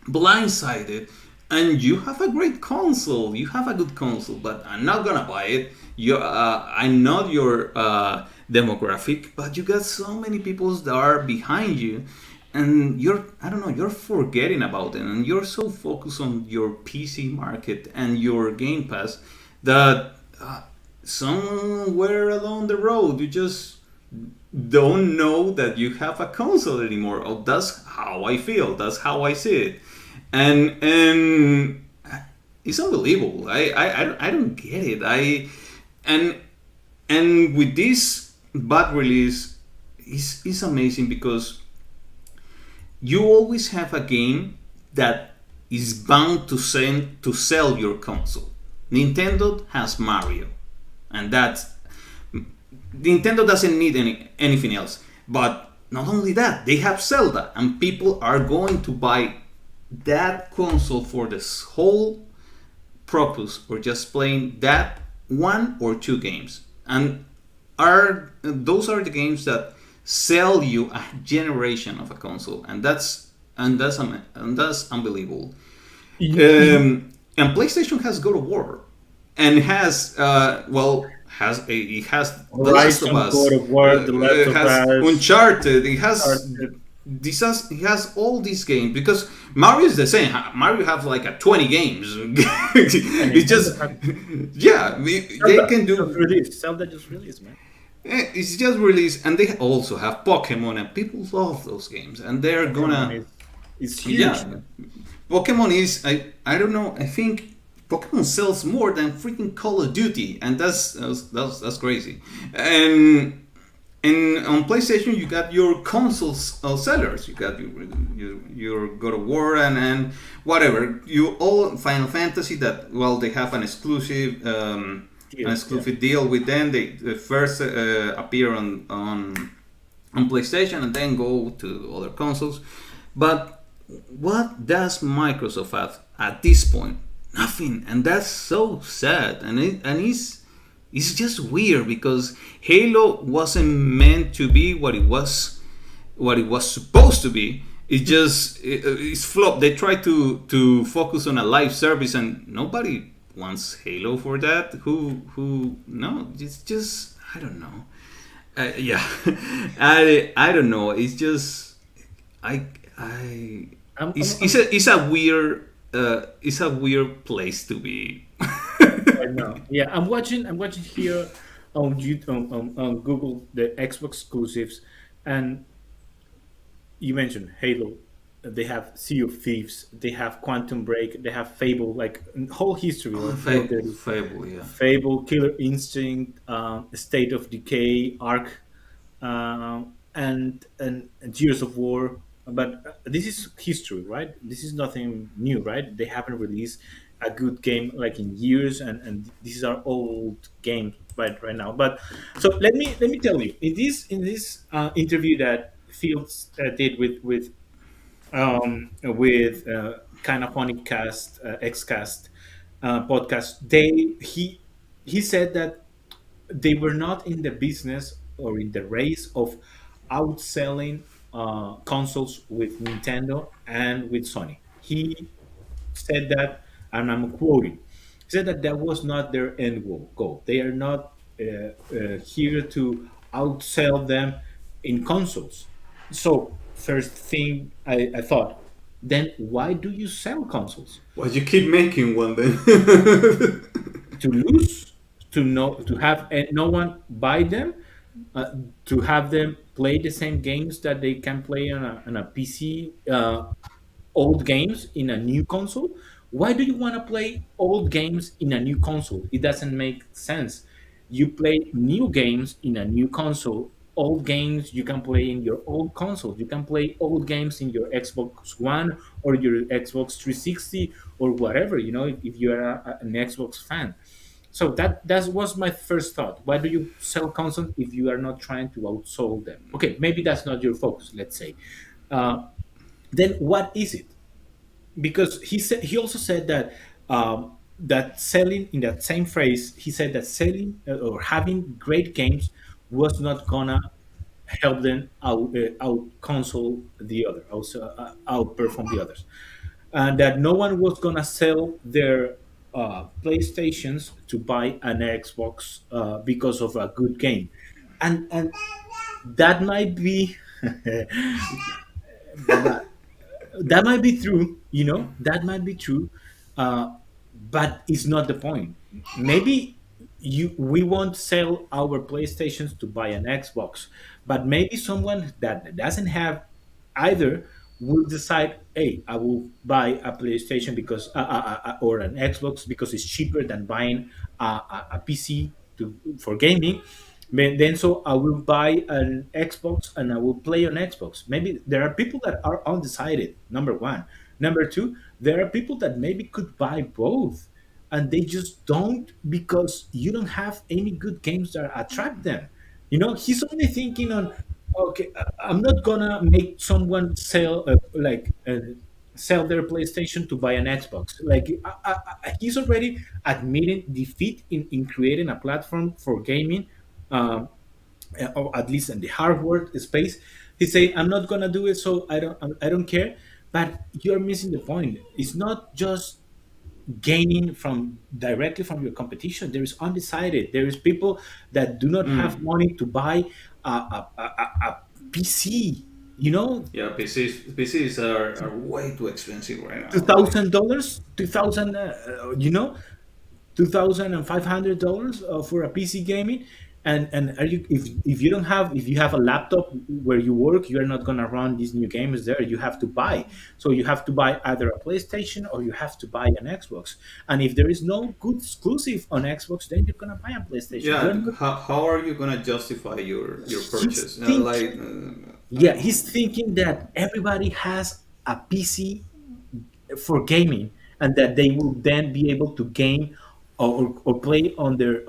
S2: blindsided, and you have a great console, you have a good console, but I'm not gonna buy it. I'm not your demographic, but you got so many people that are behind you, and you're, I don't know, you're forgetting about them, and you're so focused on your PC market and your Game Pass that somewhere along the road you just don't know that you have a console anymore. Oh, that's how I feel. That's how I see it, and it's unbelievable. I don't get it. And and with this bad release, it's amazing because you always have a game that is bound to sell your console. Nintendo has Mario, and that's Nintendo doesn't need anything else. But not only that, they have Zelda, and people are going to buy that console for this whole purpose or just playing that one or two games. And are those are the games that sell you a generation of a console, and that's unbelievable. And PlayStation has God of War, and has it has The Last of
S1: Horizon,
S2: Us,
S1: God of War, The Last
S2: it
S1: of
S2: has
S1: Us,
S2: Uncharted, it
S1: are
S2: has
S1: the
S2: he has all these games because Mario is the same. Mario have like a 20 games.
S1: and
S2: It's
S1: Nintendo
S2: just
S1: have
S2: yeah, they
S1: Zelda
S2: can
S1: just
S2: do.
S1: released. Zelda just released, man.
S2: It's just released, and they also have Pokemon, and people love those games, and they're
S1: Pokemon
S2: gonna
S1: is huge,
S2: yeah.
S1: man.
S2: Pokemon is I don't know. I think Pokemon sells more than freaking Call of Duty, and that's crazy. And on PlayStation, you got your consoles sellers. You got your God of War and whatever. You all Final Fantasy that well they have an
S1: Deal, yeah.
S2: exclusive deal with them. They first appear on PlayStation and then go to other consoles. But what does Microsoft have at this point? Nothing, and that's so sad. It's just weird because Halo wasn't meant to be what it was supposed to be. It's flopped. They tried to focus on a live service, and nobody wants Halo for that. Who no? It's just I don't know. Yeah, I don't know. It's just I it's a weird it's a weird place to be.
S1: Right now. Yeah, I'm watching here on YouTube, on Google the Xbox exclusives, and you mentioned Halo. They have Sea of Thieves. They have Quantum Break. They have Fable. Like whole history
S2: Oh,
S1: of Call of Duty.
S2: Fable, yeah.
S1: Fable, Killer Instinct, State of Decay, Ark, and Gears of War. But this is history, right? This is nothing new, right? They haven't released a good game like in years, and these are old games right now. But so let me tell you, in this interview that Fields did with kind of funny cast xcast podcast, he said that they were not in the business or in the race of outselling consoles with Nintendo and with Sony. He said that, and I'm quoting, he said that that was not their end goal. They are not here to outsell them in consoles. So, first thing I thought, then why do you sell consoles?
S2: Why you keep making one then?
S1: To lose, to have no one buy them, uh, to have them play the same games that they can play on a PC, old games in a new console. Why do you want to play old games in a new console? It doesn't make sense. You play new games in a new console. Old games you can play in your old console. You can play old games in your Xbox One or your Xbox 360 or whatever. If you are an Xbox fan. So that was my first thought. Why do you sell consoles if you are not trying to outsell them? Okay, maybe that's not your focus. Let's say. Uh, then what is it? Because he also said that that selling, in that same phrase, he said that selling or having great games was not gonna help them out console the other, also outperform the others, and that no one was gonna sell their PlayStations to buy an Xbox because of a good game, and that might be that that might be true, that might be true, but it's not the point. Maybe we won't sell our PlayStations to buy an Xbox, but maybe someone that doesn't have either will decide, hey, I will buy a PlayStation because or an Xbox because it's cheaper than buying a PC for gaming. Then so I will buy an Xbox and I will play on Xbox. Maybe there are people that are undecided. Number one. Number two, there are people that maybe could buy both, and they just don't because you don't have any good games that attract them. He's only thinking on, okay, I'm not gonna make someone sell their PlayStation to buy an Xbox. Like he's already admitting defeat in creating a platform for gaming, um, or at least in the hardware space. He say, I'm not gonna do it, so I don't care. But you're missing the point. It's not just gaining from directly from your competition. There is undecided. There is people that do not have
S2: Mm.
S1: money to buy a PC.
S2: Yeah, PCs are way too expensive right
S1: two
S2: now. Like,
S1: thousand dollars, 2,000. $2,500 for a PC gaming. And are you if you don't have if you have a laptop where you work, you're not gonna run these new games there. You have to buy. So you have to buy either a PlayStation or you have to buy an Xbox. And if there is no good exclusive on Xbox, then you're gonna buy a PlayStation.
S2: yeah,
S1: You're not.
S2: how are you gonna justify your
S1: He's
S2: purchase?
S1: thinking.
S2: I
S1: Yeah,
S2: don't know.
S1: he's thinking that everybody has a PC for gaming, and that they will then be able to game or play on their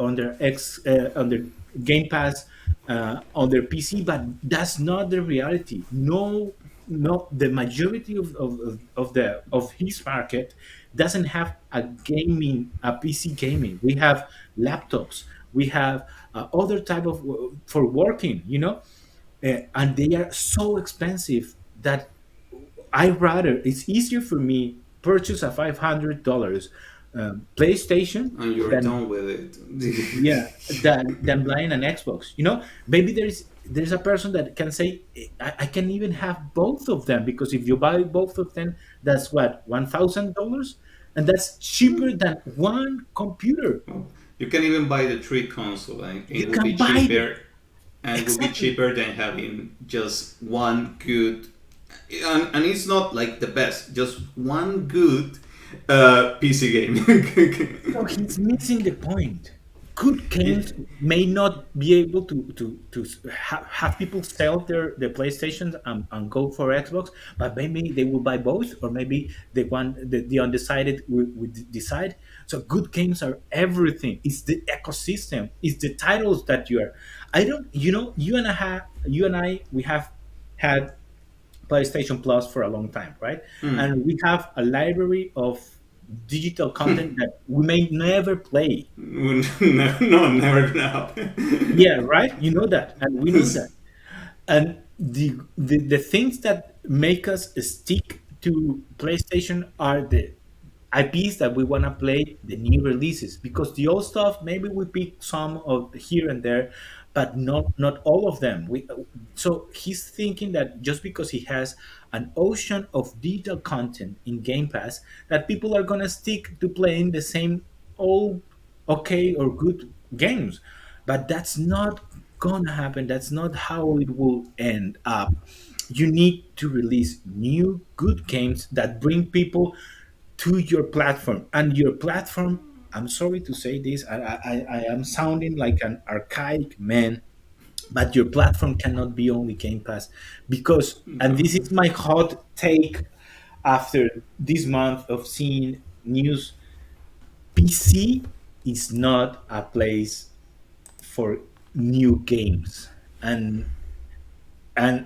S1: Game Pass on their PC. But that's not the reality. No, no, the majority of his market doesn't have a PC gaming. We have laptops. We have other type of for working. And they are so expensive that it's easier for me purchase a $500 PlayStation
S2: And you're
S1: than
S2: done with
S1: yeah
S2: it.
S1: than buying an Xbox. Maybe there's a person that can say, I can even have both of them, because if you buy both of them, that's what, $1,000, and that's cheaper than one computer.
S2: Well, you can even buy the three console, and
S1: You
S2: it will be
S1: can buy
S2: cheaper, and it will be
S1: exactly.
S2: cheaper than having just one good. And it's not like the best, just one good PC game.
S1: So he's missing the point. good
S2: Yeah.
S1: games may not be able to have people sell their PlayStations and go for Xbox, but maybe they will buy both, or maybe the undecided will decide. So good games are everything. It's the ecosystem. It's the titles that you are. I don't. You and I, we have had PlayStation Plus for a long time, right?
S2: Mm.
S1: And we have a library of digital content that we may never play.
S2: No, no, never gonna happen.
S1: Yeah, right. You know that, and we know that. And the things that make us stick to PlayStation are the IPs that we want to play, the new releases, because the old stuff maybe we pick some of here and there, but not all of them. So he's thinking that just because he has an ocean of digital content in Game Pass, that people are gonna stick to playing the same old okay or good games, but that's not gonna happen. That's not how it will end up. You need to release new good games that bring people to your platform, and your platform, I'm sorry to say this, I am sounding like an archaic man, but your platform cannot be only Game Pass, because, and
S2: No.
S1: this is my hot take after this month of seeing news, PC is not a place for new games, and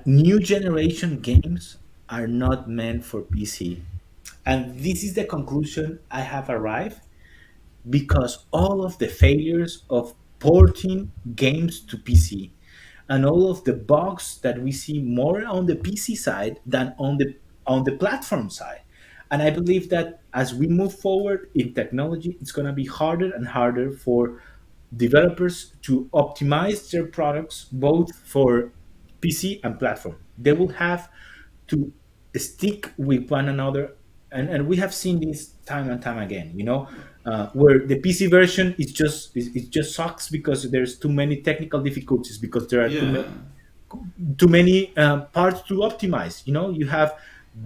S1: new generation games are not meant for PC. And this is the conclusion I have arrived, because all of the failures of porting games to PC and all of the bugs that we see more on the PC side than on the platform side. And I believe that as we move forward in technology, it's going to be harder and harder for developers to optimize their products both for PC and platform. They will have to stick with one another, and we have seen this time and time again. Where the PC version is just it just sucks because there's too many technical difficulties, because there are
S2: Yeah.
S1: too many parts to optimize. You have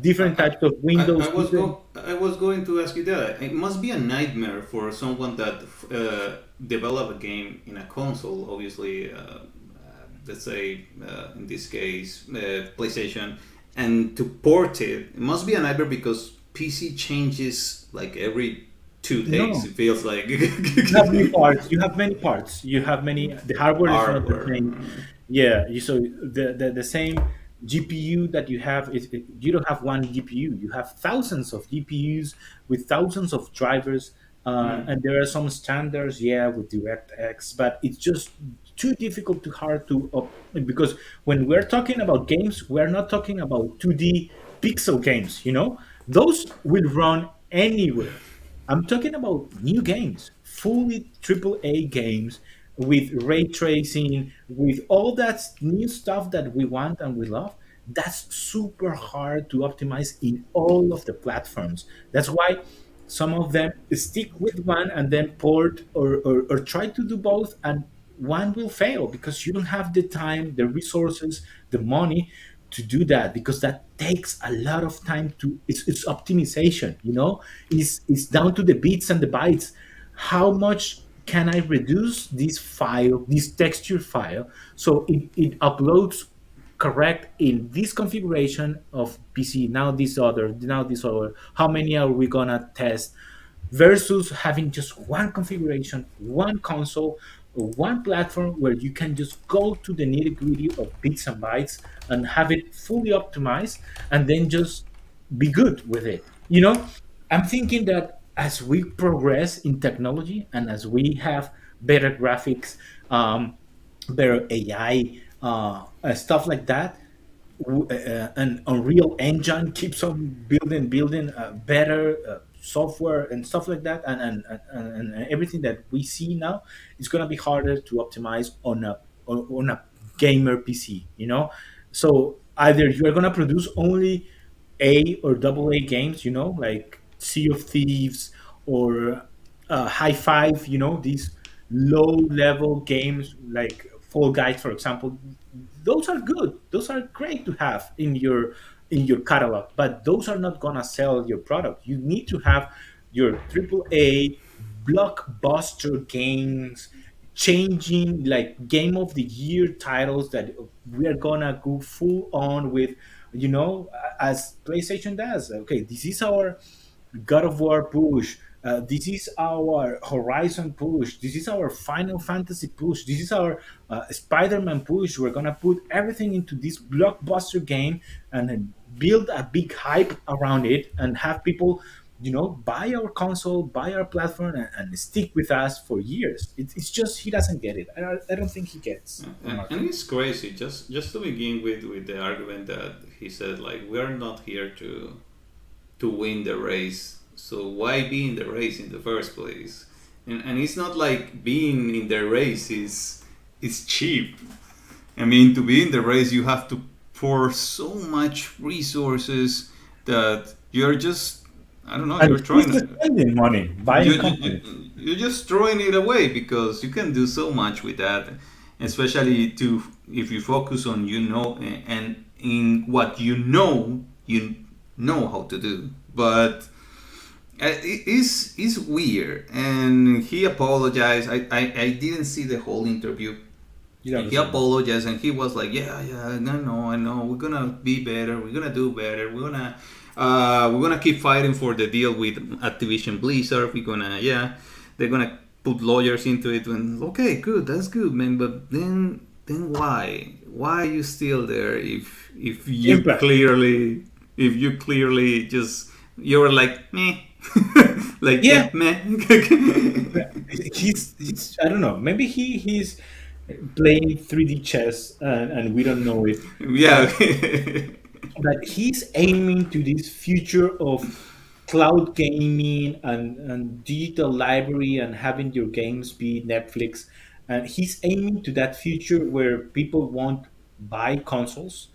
S1: different types of windows, different.
S2: I was going to ask you that. It must be a nightmare for someone that develop a game in a console. Obviously, let's say in this case PlayStation, and to port it. It must be a nightmare because PC changes like every 2 days. It
S1: No,
S2: feels like
S1: you have many parts. You have many parts. You have many. The hardware is not the
S2: hardware.
S1: same. Yeah. So the same GPU that you have is you don't have one GPU. You have thousands of GPUs with thousands of drivers,
S2: Mm.
S1: and there are some standards. Yeah, with DirectX, but it's just too difficult, too hard to because when we're talking about games, we're not talking about 2D pixel games. Those will run anywhere. I'm talking about new games, fully AAA games with ray tracing, with all that new stuff that we want and we love. That's super hard to optimize in all of the platforms. That's why some of them stick with one and then port, or try to do both, and one will fail because you don't have the time, the resources, the money to do that, because that takes a lot of time. It's optimization. It's down to the bits and the bytes. How much can I reduce this texture file, so it uploads correct in this configuration of PC, now this other. How many are we gonna test, versus having just one configuration, one console, or one platform where you can just go to the nitty gritty of bits and bytes and have it fully optimized, and then just be good with it. I'm thinking that as we progress in technology and as we have better graphics, better AI, stuff like that, and Unreal Engine keeps on building better software and stuff like that, and everything that we see now is going to be harder to optimize on a gamer PC. So either you are going to produce only A or double A games, like Sea of Thieves or High Five, these low level games like Fall Guys, for example. Those are good. Those are great to have in your catalog, but those are not gonna sell your product. You need to have your triple A blockbuster games, changing like game of the year titles that we are gonna go full on with, as PlayStation does. Okay, this is our God of War push. This is our Horizon push. This is our Final Fantasy push. This is our Spider-Man push. We're gonna put everything into this blockbuster game and then build a big hype around it and have people, buy our console, buy our platform, and stick with us for years. It's just he doesn't get it. I don't think he gets the
S2: And
S1: market.
S2: it's crazy. Just to begin with the argument that he said, like, we are not here to win the race. So why be in the race in the first place? And it's not like being in the race is cheap. I mean, to be in the race, you have to pour so much resources that you're just, I don't know,
S1: And
S2: you're
S1: he's
S2: trying,
S1: spending money
S2: you,
S1: buying
S2: you, you,
S1: companies.
S2: you're just throwing it away because you can do so much with that, especially to if you focus on and in what you know how to do. But it is weird, and he apologized. I didn't see the whole interview.
S1: You know
S2: And
S1: the
S2: he
S1: same.
S2: apologized and he was like, yeah, I know, we're gonna be better, we're gonna do better, we're gonna keep fighting for the deal with Activision Blizzard. We're gonna, yeah, they're gonna put lawyers into it. And okay, good, that's good, man. But then why are you still there
S1: Impact.
S2: if you clearly just you're like meh, like
S1: Yeah,
S2: yeah, meh.
S1: he's I don't know. Maybe he's playing 3D chess and we don't know it.
S2: Yeah.
S1: But but he's aiming to this future of cloud gaming and digital library and having your games be Netflix. And he's aiming to that future where people won't buy consoles,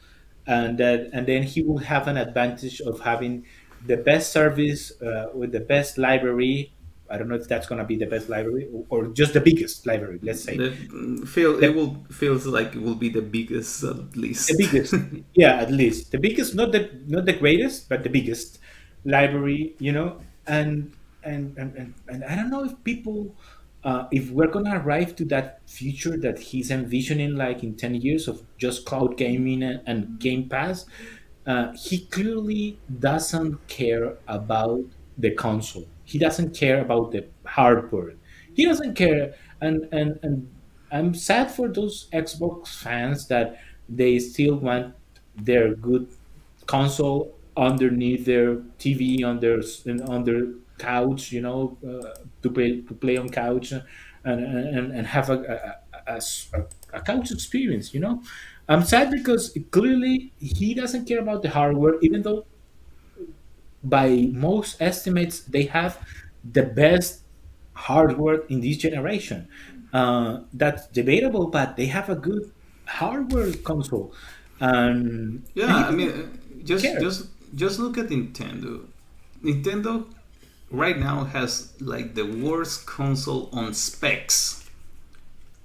S1: and then he will have an advantage of having the best service with the best library. I don't know if that's going to be the best library or just the biggest library. Let's say
S2: It
S1: the
S2: will feels like it will be the biggest at
S1: the
S2: least.
S1: biggest, yeah, at least the biggest, not the greatest, but the biggest library, and I don't know if people, if we're gonna arrive to that future that he's envisioning, like in 10 years of just cloud gaming and Game Pass. He clearly doesn't care about the console. He doesn't care about the hardware. He doesn't care, and I'm sad for those Xbox fans that they still want their good console underneath their TV on their couch, to play on couch and have a couch experience. I'm sad because clearly he doesn't care about the hardware, even though by most estimates they have the best hardware in this generation. That's debatable, but they have a good hardware console, and he
S2: Yeah, I mean,
S1: doesn't
S2: just
S1: care.
S2: just just look at Nintendo. Nintendo right now has like the worst console on specs,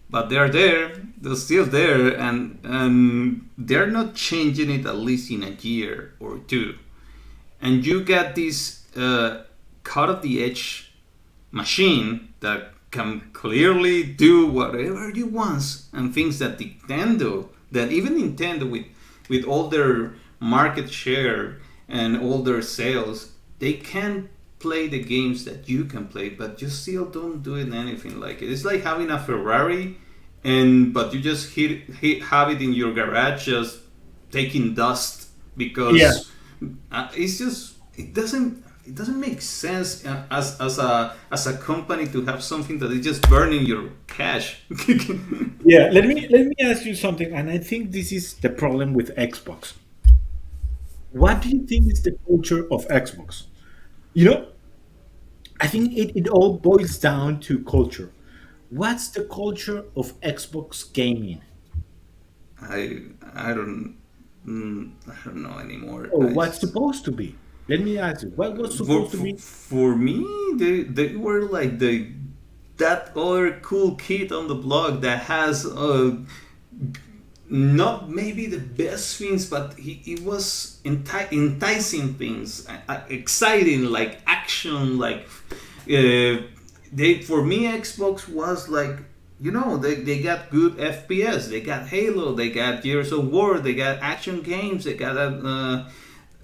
S2: but they're there. They're still there, and they're not changing it at least in a year or two. And you get this cut of the edge machine that can clearly do whatever you want, and things that even Nintendo with all their market share and all their sales, they can play the games that you can play, but you still don't do it anything like it. It's like having a Ferrari, and but you just have it in your garage, just taking dust
S1: Yeah,
S2: because it's just it doesn't make sense as a company to have something that is just burning your cash.
S1: yeah. Let me ask you something, and I think this is the problem with Xbox. What do you think is the culture of Xbox? You know, I think it all boils down to culture. What's the culture of Xbox gaming?
S2: I don't know anymore.
S1: Or what's supposed to be? Let me ask you, what was
S2: For,
S1: supposed to
S2: for,
S1: be?
S2: for me, they were like that other cool kid on the block that has not maybe the best things, but he was enticing things, exciting, like action, like they for me Xbox was like they got good FPS. They got Halo. They got Gears of War. They got action games. They got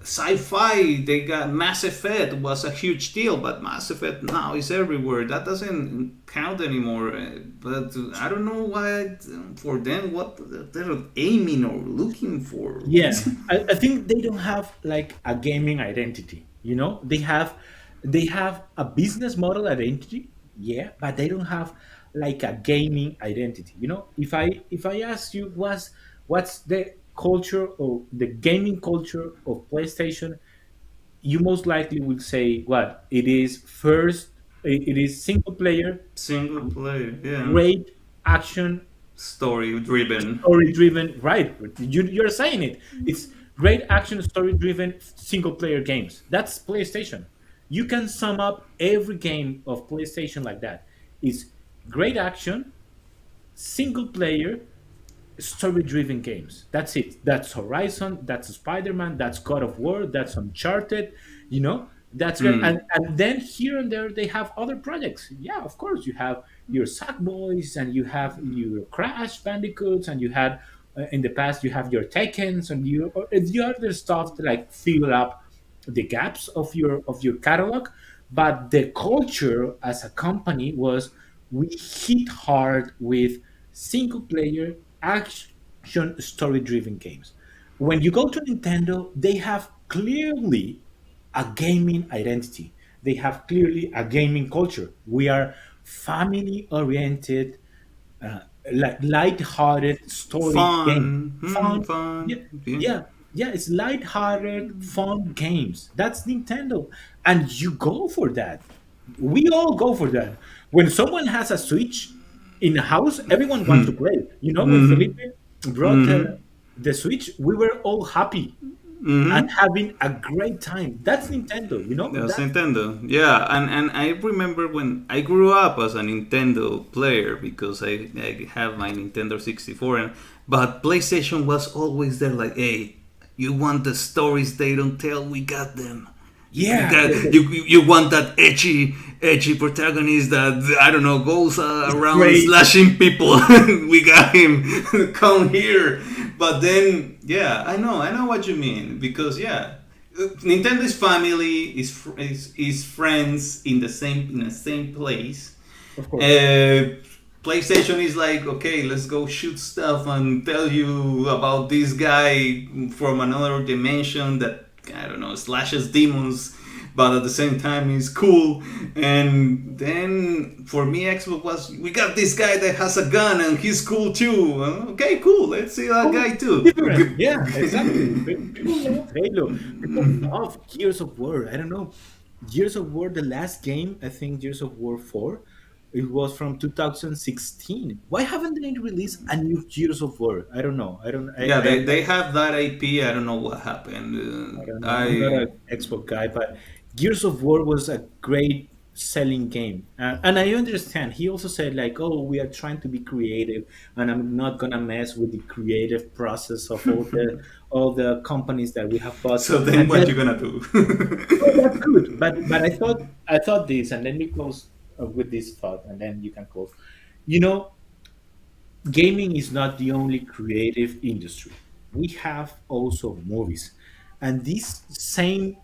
S2: sci-fi. They got Mass Effect was a huge deal, but Mass Effect now is everywhere. That doesn't count anymore. But I don't know why for them what they're aiming or looking for.
S1: Yeah, I think they don't have like a gaming identity. They have a business model identity, yeah, but they don't have like a gaming identity. If I ask you what's the culture or the gaming culture of PlayStation, you most likely will say what it is first. It is single player,
S2: Single player, yeah,
S1: great action,
S2: story driven.
S1: story driven, right? You're saying it. It's great action, story driven, single player games. That's PlayStation. You can sum up every game of PlayStation like that. It's great action, single player, story driven games. That's it. That's Horizon, that's Spider-Man, that's God of War, that's Uncharted, that's great.
S2: Mm.
S1: And then here and there they have other projects. Yeah, of course, you have your Sackboys and you have your Crash Bandicoots and you had in the past you have your Tekkens and the other stuff to like fill up the gaps of your catalog. But the culture as a company was we hit hard with single player action story driven games. When you go to Nintendo, they have clearly a gaming identity. They have clearly a gaming culture. We are family oriented, uh, like light-hearted story game,
S2: Fun.
S1: fun. Yeah,
S2: Fun. Yeah.
S1: yeah, yeah. It's light-hearted, fun games. That's Nintendo, and you go for that. We all go for that. When someone has a Switch in a house, everyone wants to play. When Felipe
S2: Mm-hmm.
S1: brought
S2: Mm-hmm.
S1: the Switch, we were all happy and
S2: Mm-hmm.
S1: having a great time. That's Nintendo.
S2: That's
S1: That's
S2: Nintendo. Yeah, and I remember when I grew up as a Nintendo player because I have my Nintendo 64, but PlayStation was always there like, hey, you want the stories they don't tell, we got them. You
S1: yeah,
S2: got you want that edgy protagonist that I don't know goes around
S1: great.
S2: slashing people. We got him. Come here. But then yeah, I know what you mean because yeah, Nintendo's family is friends in the same place.
S1: Of course.
S2: PlayStation is like, okay, let's go shoot stuff and tell you about this guy from another dimension that I don't know slashes demons, but at the same time is cool. And then for me, Xbox was we got this guy that has a gun and he's cool too. Okay, cool. Let's see that
S1: Oh,
S2: guy too.
S1: different. Yeah, exactly. People love Halo. People love Gears of War. I don't know. Gears of War, the last game, I think Gears of War 4, it was from 2016. Why haven't they released a new Gears of War? I don't know. I don't.
S2: Yeah, they have that IP. I don't know what happened.
S1: I don't know. I'm not
S2: I
S1: an Xbox guy, but Gears of War was a great selling game, and I understand. He also said like, "Oh, we are trying to be creative, and I'm not gonna mess with the creative process of all the companies that we have bought."
S2: so then
S1: And
S2: what you gonna do?
S1: that's good. But I thought this, and let me close with this thought, and then you can close. You know, gaming is not the only creative industry. We have also movies, and this same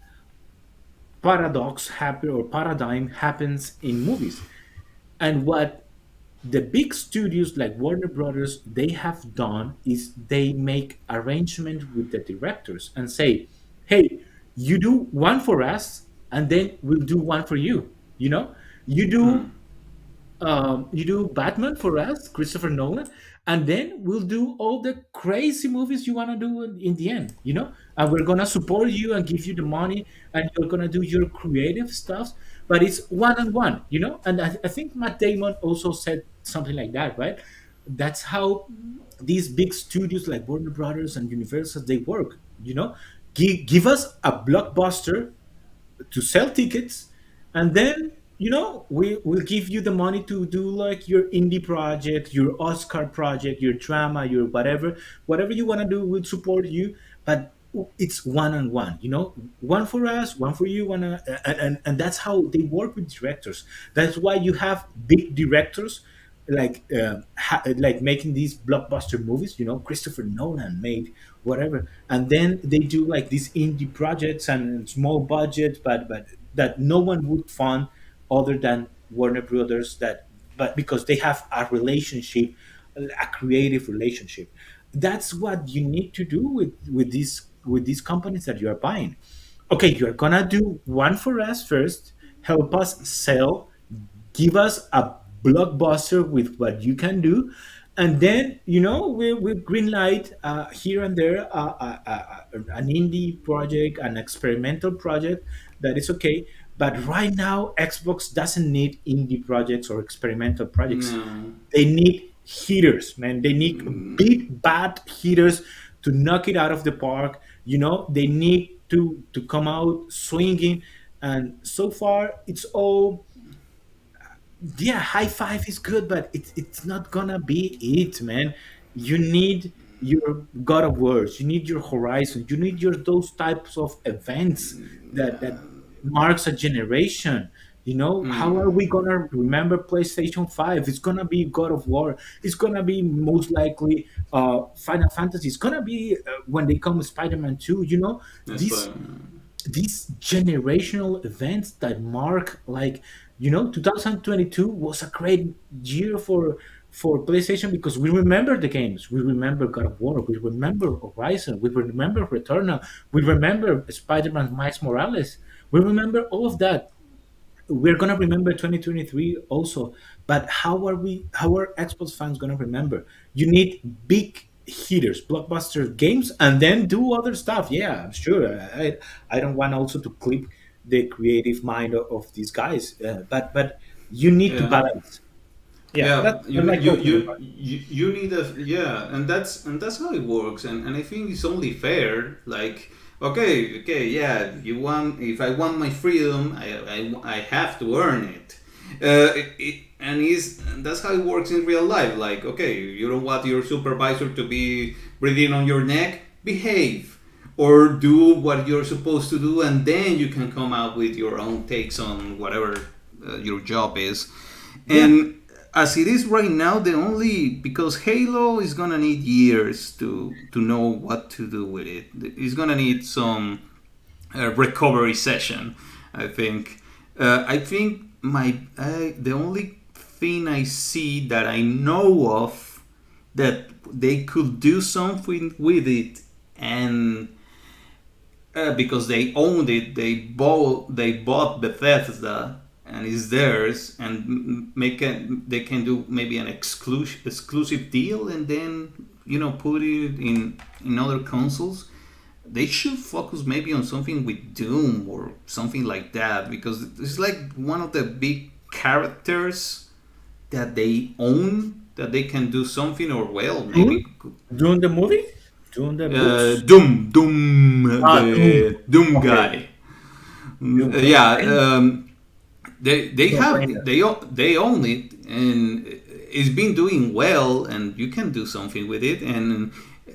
S1: paradox happen or paradigm happens in movies. And what the big studios like Warner Brothers they have done is they make arrangement with the directors and say, "Hey, you do one for us, and then we'll do one for you." You
S2: Hmm.
S1: do Batman for us, Christopher Nolan, and then we'll do all the crazy movies you want to do in the end. And we're gonna support you and give you the money, and you're gonna do your creative stuff. But it's one on one. And I think Matt Damon also said something like that, right? That's how these big studios like Warner Brothers and Universal they work. Give us a blockbuster to sell tickets, and then we will give you the money to do like your indie project, your Oscar project, your drama, your whatever you want to do. We'll support you, but it's one on one. One for us, one for you, and that's how they work with directors. That's why you have big directors like making these blockbuster movies. Christopher Nolan made whatever, and then they do like these indie projects and small budgets, but that no one would fund other than Warner Brothers. That but because they have a relationship, a creative relationship. That's what you need to do with these companies that you are buying. Okay, you're gonna do one for us first, help us sell, give us a blockbuster with what you can do, and then we green light here and there an indie project, an experimental project that is okay. But right now Xbox doesn't need indie projects or experimental projects.
S2: No.
S1: They need hitters, man. They need big bad hitters to knock it out of the park. They need to come out swinging, and so far it's all, yeah, high five is good, but it's not gonna be it, man. You need your God of Wars, you need your Horizon, you need your those types of events that marks a generation. How are we gonna remember PlayStation 5? It's gonna be God of War. It's gonna be most likely Final Fantasy. It's gonna be when they come with Spider-Man 2.
S2: That's
S1: These
S2: why.
S1: these generational events that mark, like, 2022 was a great year for PlayStation, because we remember the games. We remember God of War, we remember Horizon, we remember Returnal, we remember Spider-Man Miles Morales, we remember all of that. We're gonna remember 2023 also. But how are Xbox fans gonna remember? You need big hitters, blockbuster games, and then do other stuff. Yeah, I'm sure. I don't want also to clip the creative mind of these guys, but you need to
S2: Yeah.
S1: balance. Yeah,
S2: Yeah,
S1: that's my opinion.
S2: you need a, yeah, and that's how it works, and I think it's only fair. Like, okay, yeah, you want, if I want my freedom, I have to earn it. And that's how it works in real life. Like, okay, you don't want your supervisor to be breathing on your neck, behave, or do what you're supposed to do, and then you can come out with your own takes on whatever your job is.
S1: Yeah.
S2: And as it is right now, the only, because Halo is gonna need years to know what to do with it. It's gonna need some recovery session, I think. I think the only thing I see that I know of that they could do something with it, and because they owned it, they bought Bethesda and it's theirs, and they can do maybe an exclusive deal, and then put it in other consoles. They should focus maybe on something with Doom or something like that, because it's like one of the big characters that they own, that they can do something, or well,
S1: Dune?
S2: maybe
S1: Doing the movie? Doing the books?
S2: Doom,
S1: Doom.
S2: the Doom
S1: Okay.
S2: guy.
S1: Doom.
S2: Yeah,
S1: And
S2: they
S1: no
S2: have
S1: brainer.
S2: they own it, and it's been doing well, and you can do something with it. And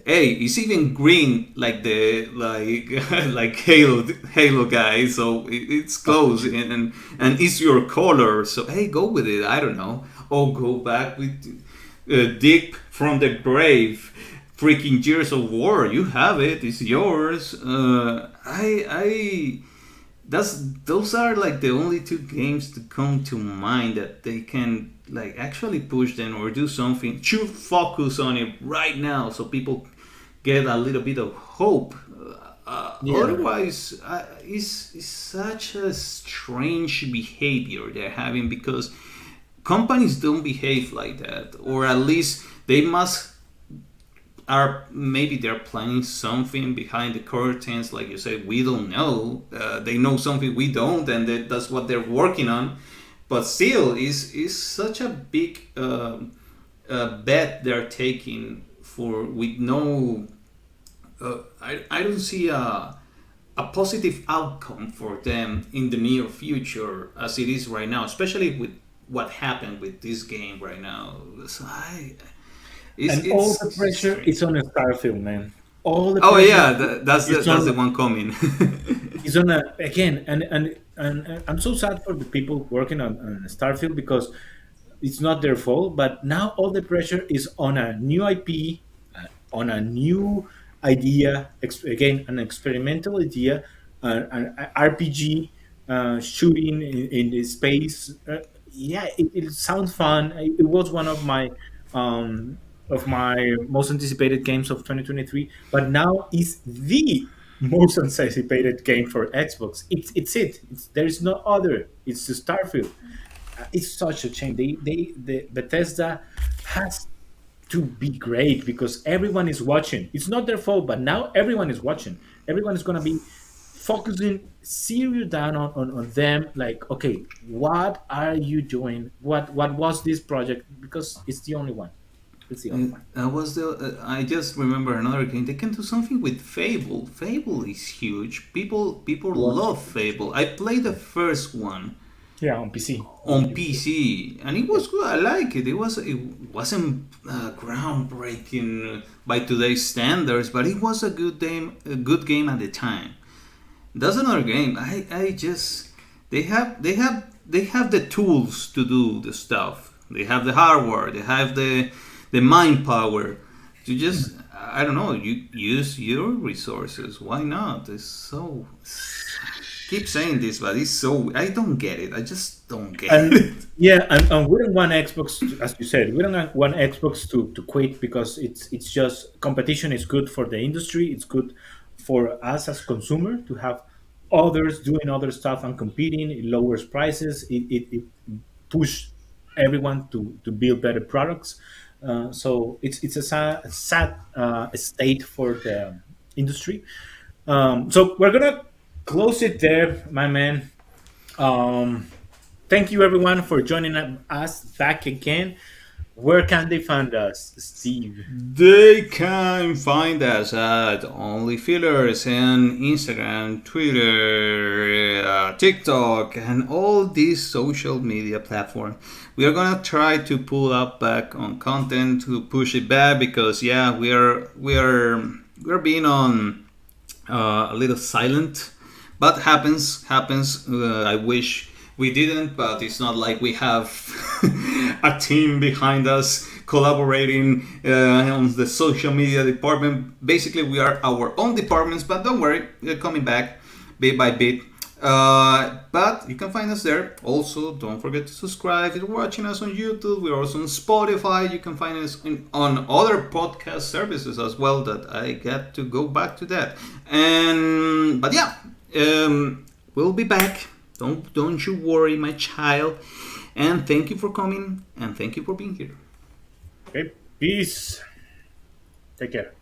S2: hey, it's even green like the like like Halo guy, so it's close, and it's your color. So hey, go with it. I don't know. Or go back with Deep from the Grave, freaking Gears of War. You have it. It's yours. I those are like the only two games to come to mind that they can like actually push them or do something. Should focus on it right now so people get a little bit of hope.
S1: Yeah.
S2: Otherwise, it's such a strange behavior they're having, because companies don't behave like that, or at least they must, are maybe they're planning something behind the curtains, like you said. We don't know. They know something we don't, and that's what they're working on. But still, is such a big bet they're taking for, with no. I don't see a positive outcome for them in the near future as it is right now, especially with what happened with this game right now. So
S1: And all the
S2: it's
S1: pressure is
S2: strange.
S1: on a Starfield, man. All the
S2: Oh
S1: pressure
S2: yeah,
S1: is
S2: that's the
S1: on
S2: one coming.
S1: is on a again, and I'm so sad for the people working on Starfield, because It's not their fault, but now all the pressure is on a new IP, on a new idea. Again, an experimental idea, an RPG shooting in the space. Yeah, it sounds fun. It was one um, of my most anticipated games of 2023. But now is the most anticipated game for Xbox. It's it. There is no other. It's the Starfield. It's such a shame. The Bethesda has to be great because everyone is watching. It's not their fault, but now everyone is watching. Everyone is going to be focusing serious down on them. Like, okay, what are you doing? What was this project? Because it's the only one. It's the only one.
S2: Was the I just remember another game. They can do something with Fable. Fable is huge. People
S1: It was
S2: love Fable. I played the first one
S1: yeah on PC.
S2: on PC, and it was good. I like it. It wasn't groundbreaking by today's standards, but it was a good game at the time. That's another game. I just they have the tools to do the stuff. They have the hardware. They have the mind power to just I don't know. You use your resources. Why not? It's so. Keep saying this, but it's so I don't get it. I just don't get
S1: And
S2: it.
S1: yeah, and we don't want Xbox, as you said, we don't want Xbox to quit because it's just competition is good for the industry. It's good for us as consumer to have others doing other stuff and competing. It lowers prices. It push everyone to build better products. So it's a sad state for the industry. So we're gonna close it there, my man. Um, Thank you, everyone, for joining us back again. Where can they find us, Steve?
S2: They can find us at OnlyFillers and Instagram, Twitter, TikTok, and all these social media platforms. We are gonna try to pull up back on content to push it back because yeah, we're being on a little silent, but happens. I wish we didn't, but it's not like we have a team behind us collaborating on the social media department. Basically, we are our own departments, but don't worry, we're coming back bit by bit. But you can find us there. Also, don't forget to subscribe. If you're watching us on YouTube, we're also on Spotify. You can find us on other podcast services as well. That I get to go back to that. And but yeah, we'll be back. Don't you worry, my child. And thank you for coming. And thank you for being here.
S1: Okay, peace. Take care.